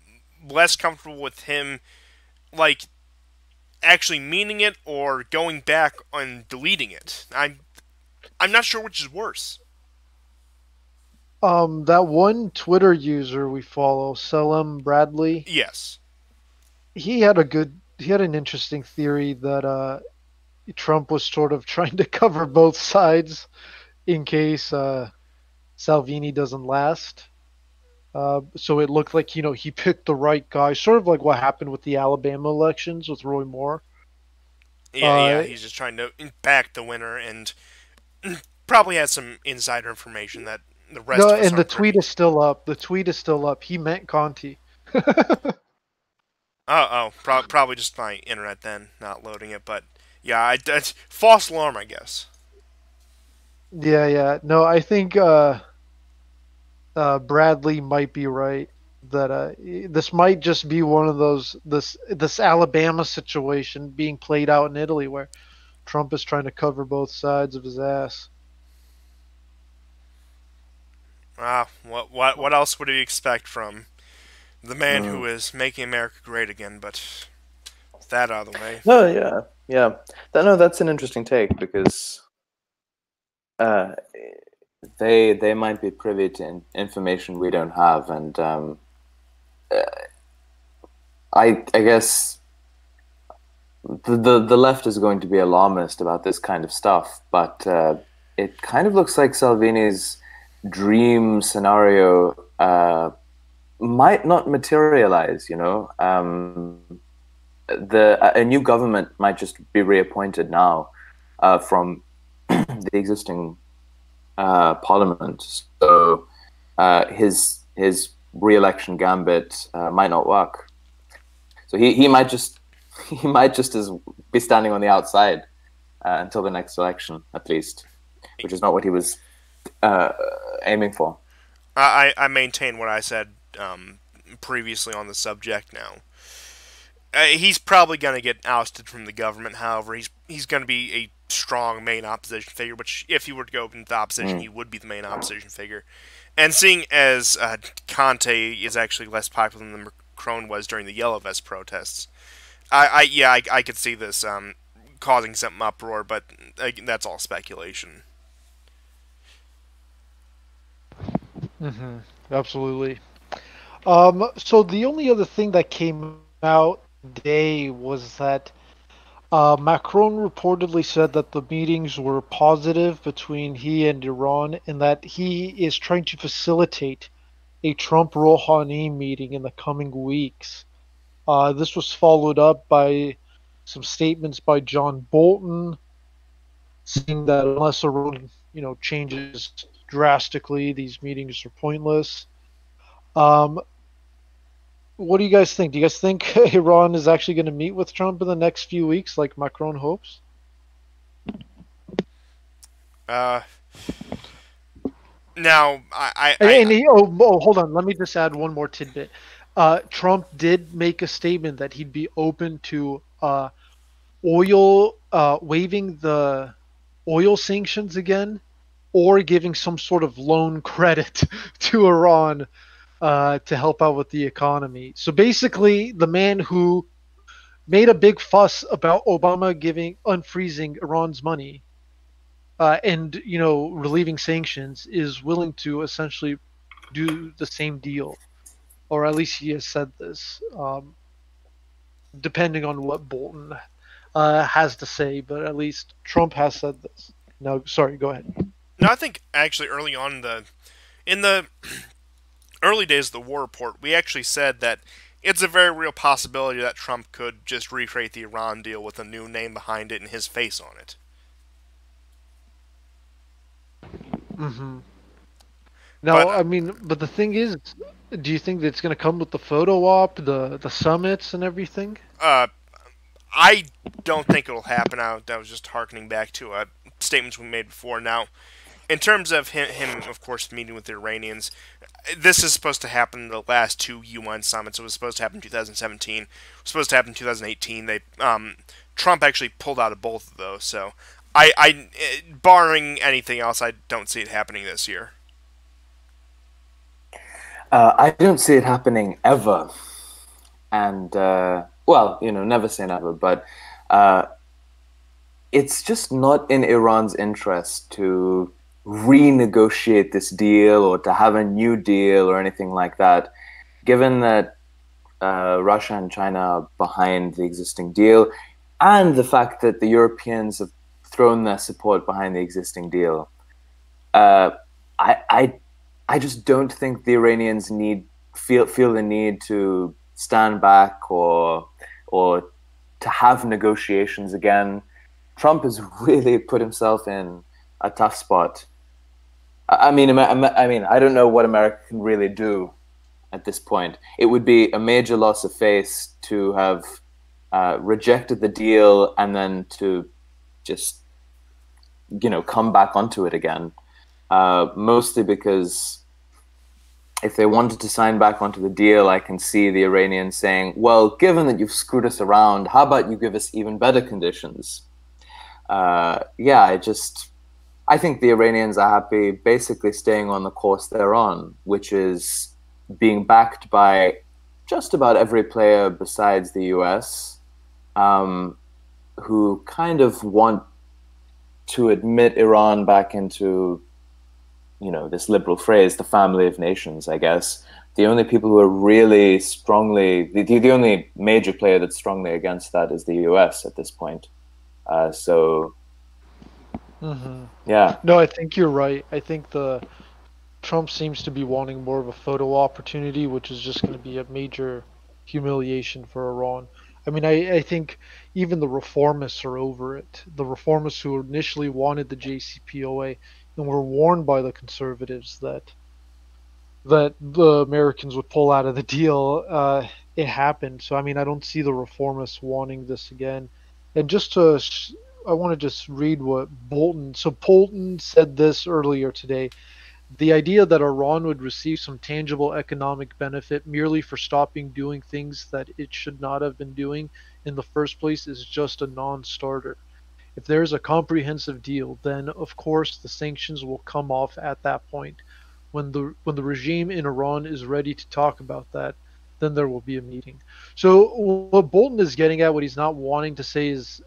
less comfortable with him, like actually meaning it or going back and deleting it. I'm not sure which is worse. That one Twitter user we follow, Selim Bradley, Yes. he had an interesting theory that Trump was sort of trying to cover both sides in case Salvini doesn't last. So it looked like he picked the right guy, sort of like what happened with the Alabama elections with Roy Moore. Yeah, Uh, he's just trying to back the winner and probably has some insider information that The rest No, of us and the aren't tweet privy. is still up. The tweet is still up. He meant Conti. Probably just my internet then, not loading it. But yeah, that's false alarm, I guess. Yeah, yeah. No, I think Bradley might be right that this might just be one of those this Alabama situation being played out in Italy where Trump is trying to cover both sides of his ass. What else would you expect from the man Mm. who is making America great again? But with that out of the way, No, yeah, yeah. No, that's an interesting take because uh, they might be privy to information we don't have, and I guess the left is going to be alarmist about this kind of stuff, but it kind of looks like Salvini's dream scenario might not materialize. You know, a new government might just be reappointed now from the existing parliament. So his re-election gambit might not work. So he might just be standing on the outside until the next election, at least, which is not what he was aiming for. I maintain what I said previously on the subject. Now he's probably going to get ousted from the government. However, he's going to be a strong main opposition figure. Which, if he were to go into the opposition, he would be the main opposition figure. And seeing as Conte is actually less popular than Macron was during the Yellow Vest protests, I could see this causing some uproar, but that's all speculation. Mm-hmm. Absolutely. So the only other thing that came out today was that Macron reportedly said that the meetings were positive between he and Iran, and that he is trying to facilitate a Trump Rouhani meeting in the coming weeks. This was followed up by some statements by John Bolton, saying that unless Iran, changes drastically, these meetings are pointless. Um, what do you guys think? Do you guys think Iran is actually going to meet with Trump in the next few weeks, like Macron hopes? Uh, Now, Hold on. Let me just add one more tidbit. Trump did make a statement that he'd be open to waiving the oil sanctions again, or giving some sort of loan credit to Iran to help out with the economy. So basically, the man who made a big fuss about Obama unfreezing Iran's money and relieving sanctions is willing to essentially do the same deal, or at least he has said this, depending on what Bolton has to say. But at least Trump has said this. No, sorry, go ahead. no, I think actually early on in the early days of the war report, we actually said that it's a very real possibility that Trump could just recreate the Iran deal with a new name behind it and his face on it. Mm-hmm. But Now, I mean, but the thing is, do you think that it's going to come with the photo op, the summits, and everything? I don't think it'll happen. I was just harkening back to statements we made before. Now, in terms of him, of course, meeting with the Iranians, this is supposed to happen in the last two UN summits. It was supposed to happen in 2017. It was supposed to happen in 2018. Trump actually pulled out of both of those. So, barring anything else, I don't see it happening this year. I don't see it happening ever, and well, never say never, but it's just not in Iran's interest to renegotiate this deal or to have a new deal or anything like that, given that Russia and China are behind the existing deal, and the fact that the Europeans have thrown their support behind the existing deal. I just don't think the Iranians feel the need to stand back or to have negotiations again. Trump has really put himself in a tough spot. I mean, I don't know what America can really do at this point. It would be a major loss of face to have rejected the deal and then to just, come back onto it again. Mostly because if they wanted to sign back onto the deal, I can see the Iranians saying, well, given that you've screwed us around, how about you give us even better conditions? I think the Iranians are happy basically staying on the course they're on, which is being backed by just about every player besides the US, who kind of want to admit Iran back into, this liberal phrase, the family of nations, I guess. The only people who are really strongly, the only major player that's strongly against that is the US at this point. Yeah. No, I think you're right. I think Trump seems to be wanting more of a photo opportunity, which is just going to be a major humiliation for Iran. I mean, I think even the reformists are over it. The reformists who initially wanted the JCPOA and were warned by the conservatives that the Americans would pull out of the deal, it happened. So, I mean, I don't see the reformists wanting this again. And I want to just read what Bolton. So Bolton said this earlier today. The idea that Iran would receive some tangible economic benefit merely for stopping doing things that it should not have been doing in the first place is just a non-starter. If there is a comprehensive deal, then of course the sanctions will come off at that point. When the regime in Iran is ready to talk about that, then there will be a meeting. So what Bolton is getting at, what he's not wanting to say is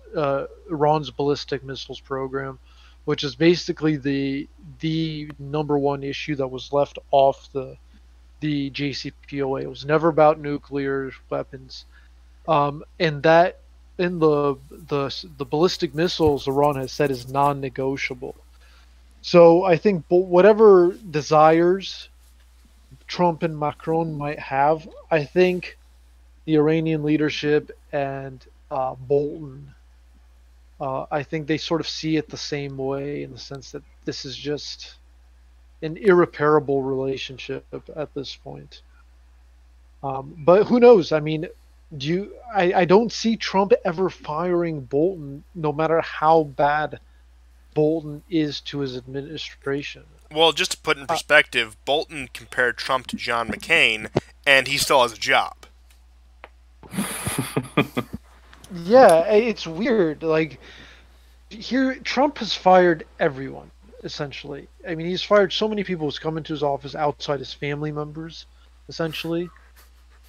Iran's ballistic missiles program, which is basically the number one issue that was left off the JCPOA. It was never about nuclear weapons, and that in the ballistic missiles, Iran has said is non-negotiable. So I think whatever desires Trump and Macron might have, I think the Iranian leadership and Bolton, I think they sort of see it the same way, in the sense that this is just an irreparable relationship at this point. But who knows? I mean, I don't see Trump ever firing Bolton, no matter how bad Bolton is to his administration. Well, just to put in perspective, Bolton compared Trump to John McCain, and he still has a job. Yeah, it's weird. Like, here, Trump has fired everyone, essentially. I mean, he's fired so many people who's come into his office outside his family members, essentially.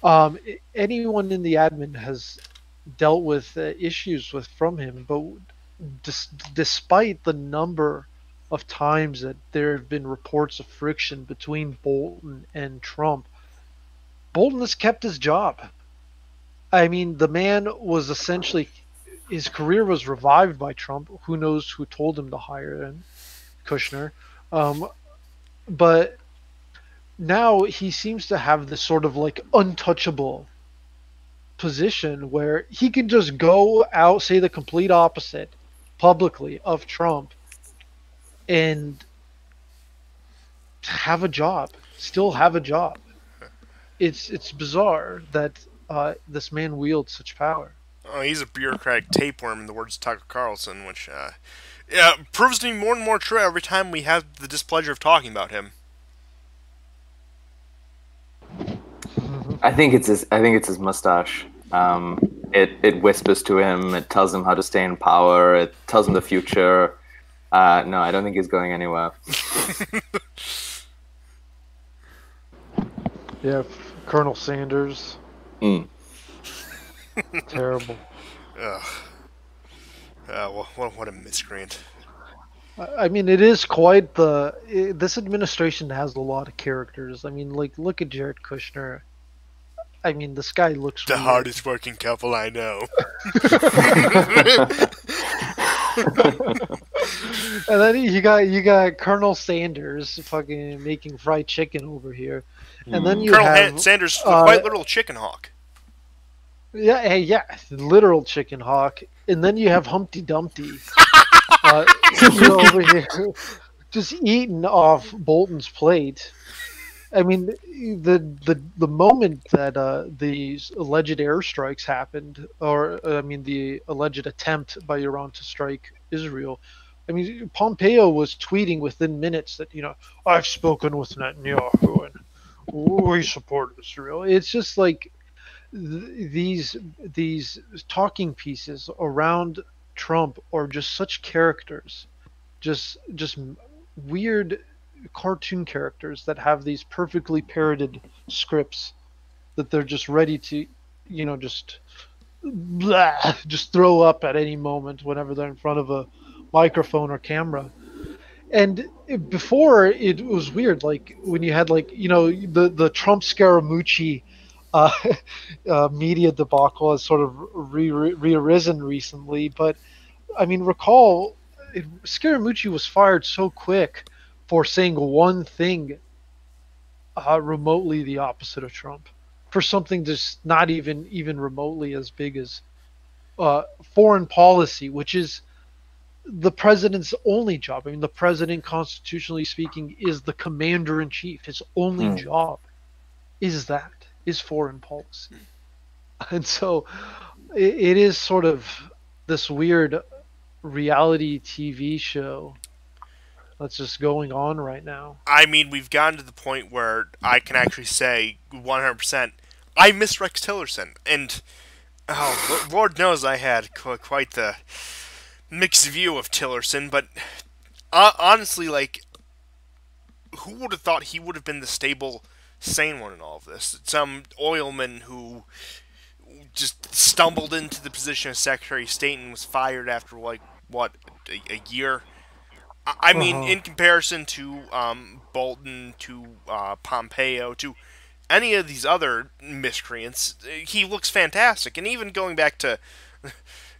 Anyone in the admin has dealt with issues from him, but despite the number of times that there have been reports of friction between Bolton and Trump, Bolton has kept his job. I mean, the man was essentially, his career was revived by Trump. Who knows who told him to hire him? Kushner. But now he seems to have this sort of like untouchable position where he can just go out, say the complete opposite publicly of Trump, and have a job, still have a job. It's bizarre that this man wields such power. Oh, he's a bureaucratic tapeworm, in the words of Tucker Carlson, which proves to be more and more true every time we have the displeasure of talking about him. I think it's his mustache. It whispers to him. It tells him how to stay in power. It tells him the future. No, I don't think he's going anywhere. Yeah, Colonel Sanders. Terrible. Well, what a miscreant. I mean, it is quite this administration has a lot of characters. I mean, like, look at Jared Kushner. I mean, this guy looks the hardest working couple I know. And then you got Colonel Sanders fucking making fried chicken over here, and then you have Sanders, the quite literal chicken hawk. Yeah, literal chicken hawk, and then you have Humpty Dumpty over here just eaten off Bolton's plate. I mean, the moment that these alleged airstrikes happened, or I mean, the alleged attempt by Iran to strike Israel, I mean, Pompeo was tweeting within minutes that I've spoken with Netanyahu and we support Israel. It's just like these talking pieces around Trump are just such characters, just weird cartoon characters that have these perfectly parroted scripts that they're just ready to, just blah, just throw up at any moment whenever they're in front of a microphone or camera. And before it was weird, like when you had the Trump Scaramucci uh, media debacle has sort of rearisen recently. But I mean, recall Scaramucci was fired so quick for saying one thing remotely the opposite of Trump, for something just not even remotely as big as foreign policy, which is the president's only job. I mean, the president, constitutionally speaking, is the commander in chief. His only job is foreign policy, and so it is sort of this weird reality TV show that's just going on right now. I mean, we've gotten to the point where I can actually say 100%, I miss Rex Tillerson. And, oh, Lord knows I had quite the mixed view of Tillerson, but honestly, like, who would have thought he would have been the stable, sane one in all of this? Some oilman who just stumbled into the position of Secretary of State and was fired after, like, what, a year? I mean, in comparison to Bolton, to Pompeo, to any of these other miscreants, he looks fantastic. And even going back to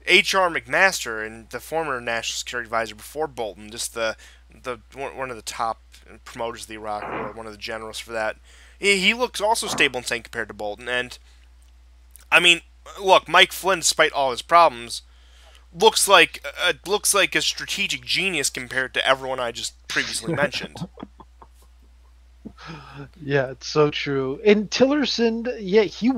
H.R. McMaster and the former National Security Advisor before Bolton, just the one of the top promoters of the Iraq War, one of the generals for that, he looks also stable and sane compared to Bolton. And I mean, look, Mike Flynn, despite all his problems, looks like a strategic genius compared to everyone I just previously mentioned. Yeah, it's so true. And Tillerson, yeah, he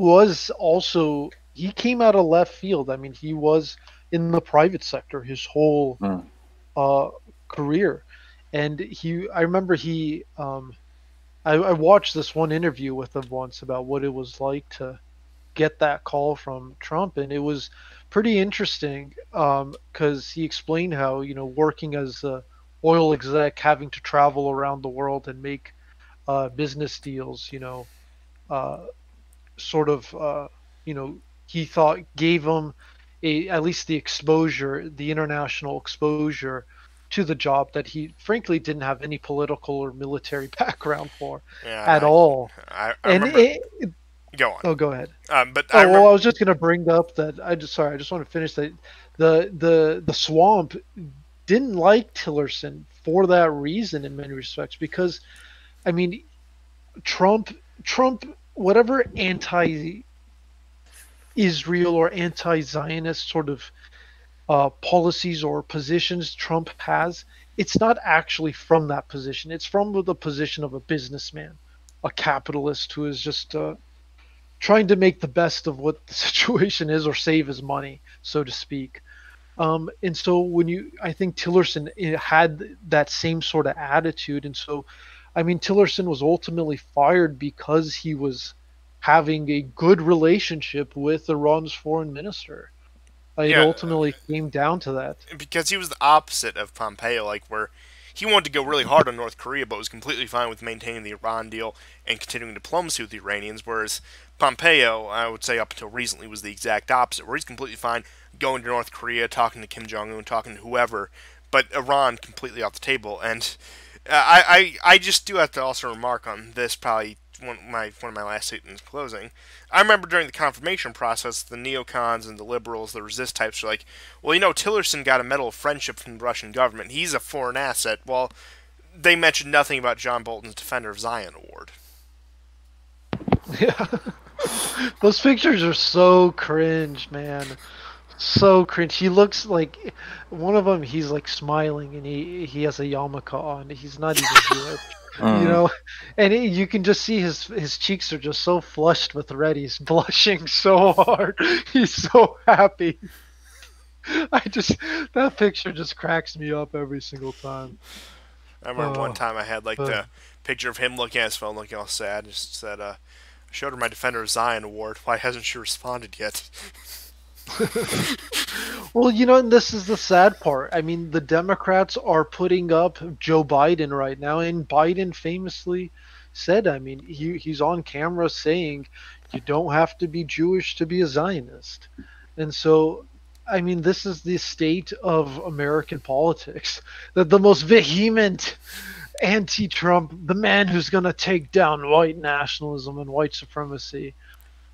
came out of left field. I mean, he was in the private sector his whole career, and I remember I watched this one interview with him once about what it was like to get that call from Trump, and it was pretty interesting because he explained how working as a oil exec, having to travel around the world and make business deals, sort of he thought gave him at least the international exposure to the job that he frankly didn't have any political or military background for at all. I remember. Go on. Oh, go ahead. But I was just going to bring up that I just want to finish that the swamp didn't like Tillerson for that reason in many respects, because I mean Trump whatever anti-Israel or anti-Zionist sort of policies or positions Trump has, it's not actually from that position. It's from the position of a businessman, a capitalist who is just trying to make the best of what the situation is or save his money, so to speak. And so I think Tillerson had that same sort of attitude. And so, I mean, Tillerson was ultimately fired because he was having a good relationship with Iran's foreign minister. It ultimately came down to that. Because he was the opposite of Pompeo, like where he wanted to go really hard on North Korea, but was completely fine with maintaining the Iran deal and continuing diplomacy with the Iranians, whereas Pompeo, I would say up until recently, was the exact opposite, where he's completely fine going to North Korea, talking to Kim Jong-un, talking to whoever, but Iran completely off the table. And I just do have to also remark on this, probably one of my last statements in closing. I remember during the confirmation process, the neocons and the liberals, the resist types, were like, well, Tillerson got a Medal of Friendship from the Russian government. He's a foreign asset. Well, they mentioned nothing about John Bolton's Defender of Zion award. Yeah. Those pictures are so cringe, man. So cringe. He looks like one of them. He's like smiling, and he has a yarmulke on. He's not even Jewish, you Mm. know. And you can just see his cheeks are just so flushed with red. He's blushing so hard. He's so happy. I just that picture just cracks me up every single time. I remember one Oh, time I had like uh, the picture of him looking at his phone, looking all sad. Just said, I showed her my Defender of Zion award. Why hasn't she responded yet? well, and this is the sad part. I mean, the Democrats are putting up Joe Biden right now, and Biden famously said, I mean, he's on camera saying, you don't have to be Jewish to be a Zionist. And so, I mean, this is the state of American politics. That the most vehement anti-Trump, the man who's going to take down white nationalism and white supremacy,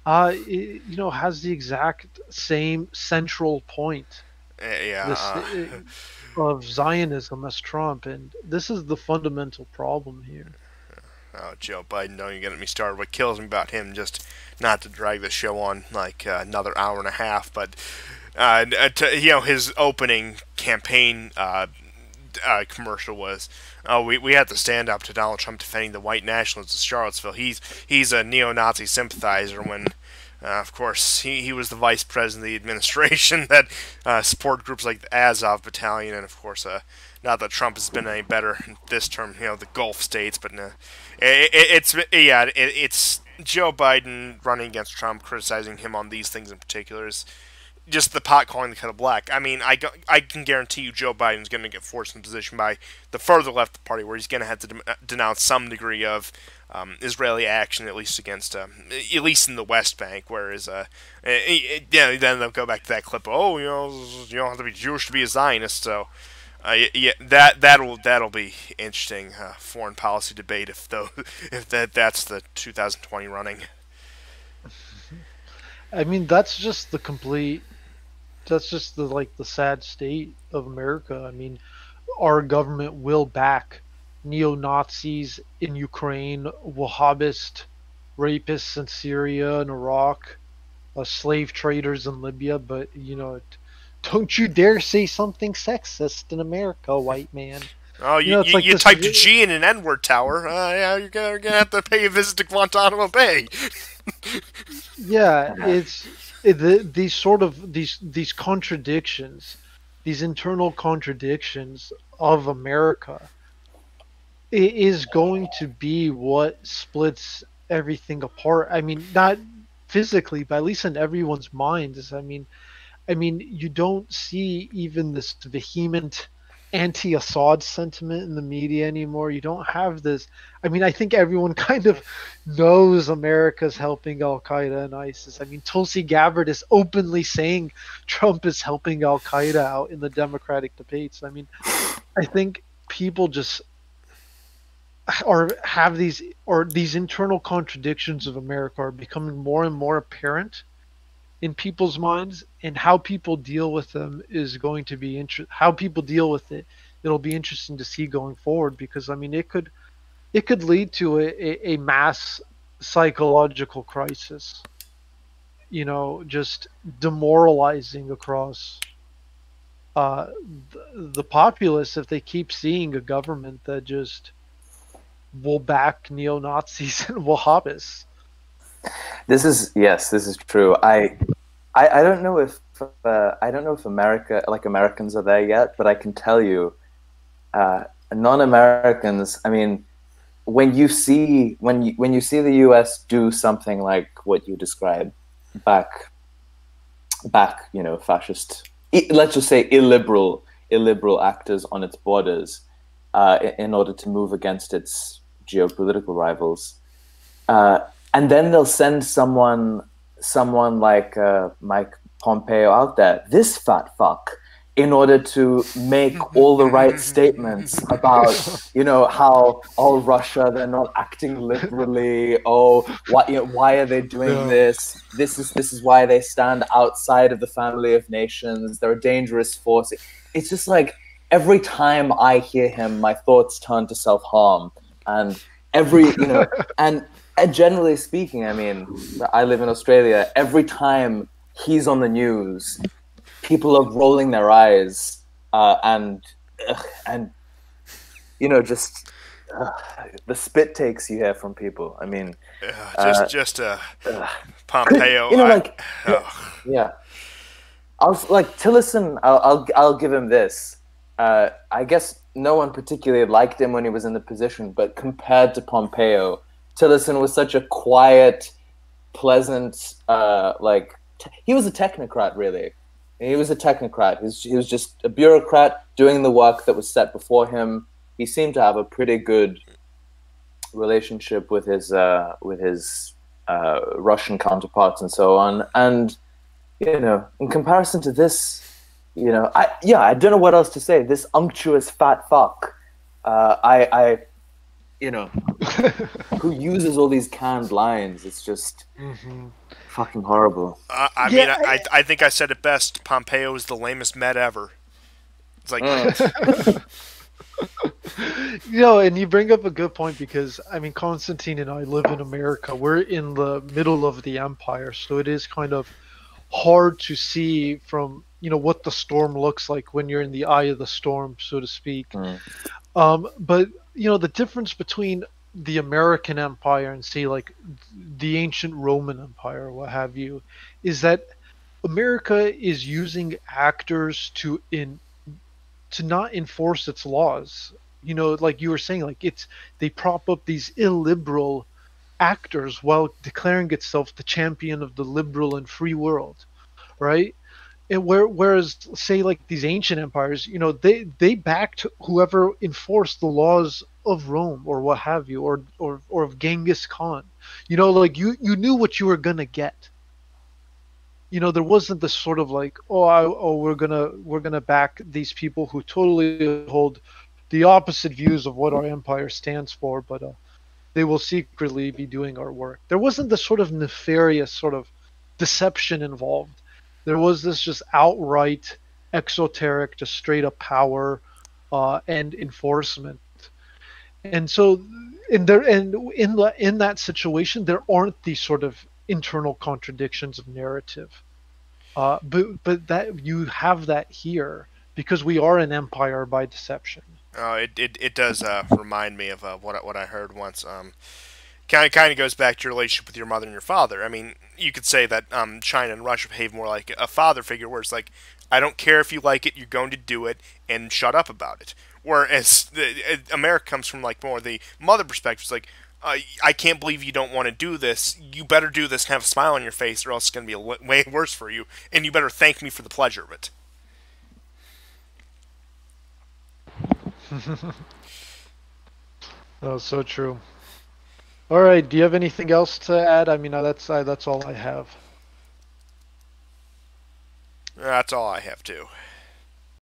has the exact same central point this Yeah. of Zionism as Trump, and this is the fundamental problem here. Oh, Joe Biden, don't you get me started. What kills me about him, just not to drag the show on like another hour and a half, but his opening campaign commercial was, oh, we had to stand up to Donald Trump defending the white nationalists of Charlottesville. He's a neo-Nazi sympathizer when. Of course, he was the vice president of the administration that support groups like the Azov Battalion, and of course, not that Trump has been any better this term, the Gulf states, but it's Joe Biden running against Trump, criticizing him on these things in particular is just the pot calling the kettle black. I mean, I can guarantee you Joe Biden's going to get forced in a position by the further left party where he's going to have to denounce some degree of Israeli action, at least against, at least in the West Bank. Whereas, then they'll go back to that clip. Oh, you don't have to be Jewish to be a Zionist. So, yeah, that'll be interesting foreign policy debate if that's the 2020 running. I mean, that's just the sad state of America. I mean, our government will back neo Nazis in Ukraine, Wahhabist rapists in Syria and Iraq, slave traders in Libya, but don't you dare say something sexist in America, white man. Oh, It's like you this. typed G in an N-word tower. Yeah, you're gonna have to pay a visit to Guantanamo Bay. Yeah, these sort of these contradictions, these internal contradictions of America is going to be what splits everything apart. I mean, not physically, but at least in everyone's minds. I mean, you don't see even this vehement anti-Assad sentiment in the media anymore. You don't have this. I mean, I think everyone kind of knows America's helping Al Qaeda and ISIS. I mean, Tulsi Gabbard is openly saying Trump is helping Al Qaeda out in the Democratic debates. I mean, I think people just these internal contradictions of America are becoming more and more apparent in people's minds, and how people deal with them is going to be how people deal with it. It'll be interesting to see going forward, because I mean, it could lead to a mass psychological crisis. Just demoralizing across the populace if they keep seeing a government that just will back neo Nazis and Wahhabists. This is true. I don't know if America, like Americans, are there yet, but I can tell you, non-Americans. I mean, when you see the U.S. do something like what you described, back, fascist, let's just say illiberal actors on its borders, in order to move against its geopolitical rivals. And then they'll send someone like Mike Pompeo out there, this fat fuck, in order to make all the right statements about, how Russia, they're not acting liberally. Oh, why are they doing this? This is why they stand outside of the family of nations. They're a dangerous force. It's just like every time I hear him, my thoughts turn to self-harm, and and generally speaking, I mean, I live in Australia. Every time he's on the news, people are rolling their eyes, and just the spit takes you hear from people. I mean, just ugh. Pompeo. Like, Oh, yeah. I'll like Tillerson. I'll give him this. I guess no one particularly liked him when he was in the position, but compared to Pompeo, Tillerson was such a quiet, pleasant. He was a technocrat, really. He was a technocrat. He was just a bureaucrat doing the work that was set before him. He seemed to have a pretty good relationship with his Russian counterparts and so on. And in comparison to this, I don't know what else to say. This unctuous fat fuck, who uses all these canned lines. It's just fucking horrible. I mean, I think I said it best. Pompeo is the lamest Met ever. It's like, And you bring up a good point because I mean, Constantine and I live in America. We're in the middle of the empire, so it is kind of hard to see from what the storm looks like when you're in the eye of the storm, so to speak. But the difference between the American Empire and say like the ancient Roman Empire, or what have you, is that America is using actors to not enforce its laws. Like you were saying, like they prop up these illiberal actors while declaring itself the champion of the liberal and free world, right? And whereas say like these ancient empires, they backed whoever enforced the laws of Rome or what have you, or of Genghis Khan. Like you knew what you were gonna get. There wasn't this sort of like, we're gonna back these people who totally hold the opposite views of what our empire stands for, but they will secretly be doing our work. There wasn't this sort of nefarious sort of deception involved. There was this just outright exoteric, just straight up power and enforcement. And so, in that situation, there aren't these sort of internal contradictions of narrative. But that you have that here because we are an empire by deception. it does remind me of what I heard once. Kind of goes back to your relationship with your mother and your father. I mean, you could say that China and Russia behave more like a father figure, where it's like, I don't care if you like it, you're going to do it, and shut up about it. Whereas America comes from like more the mother perspective. It's like, I can't believe you don't want to do this. You better do this and have a smile on your face, or else it's going to be way worse for you. And you better thank me for the pleasure of it. Oh, so true. All right. Do you have anything else to add? I mean, that's all I have. That's all I have too.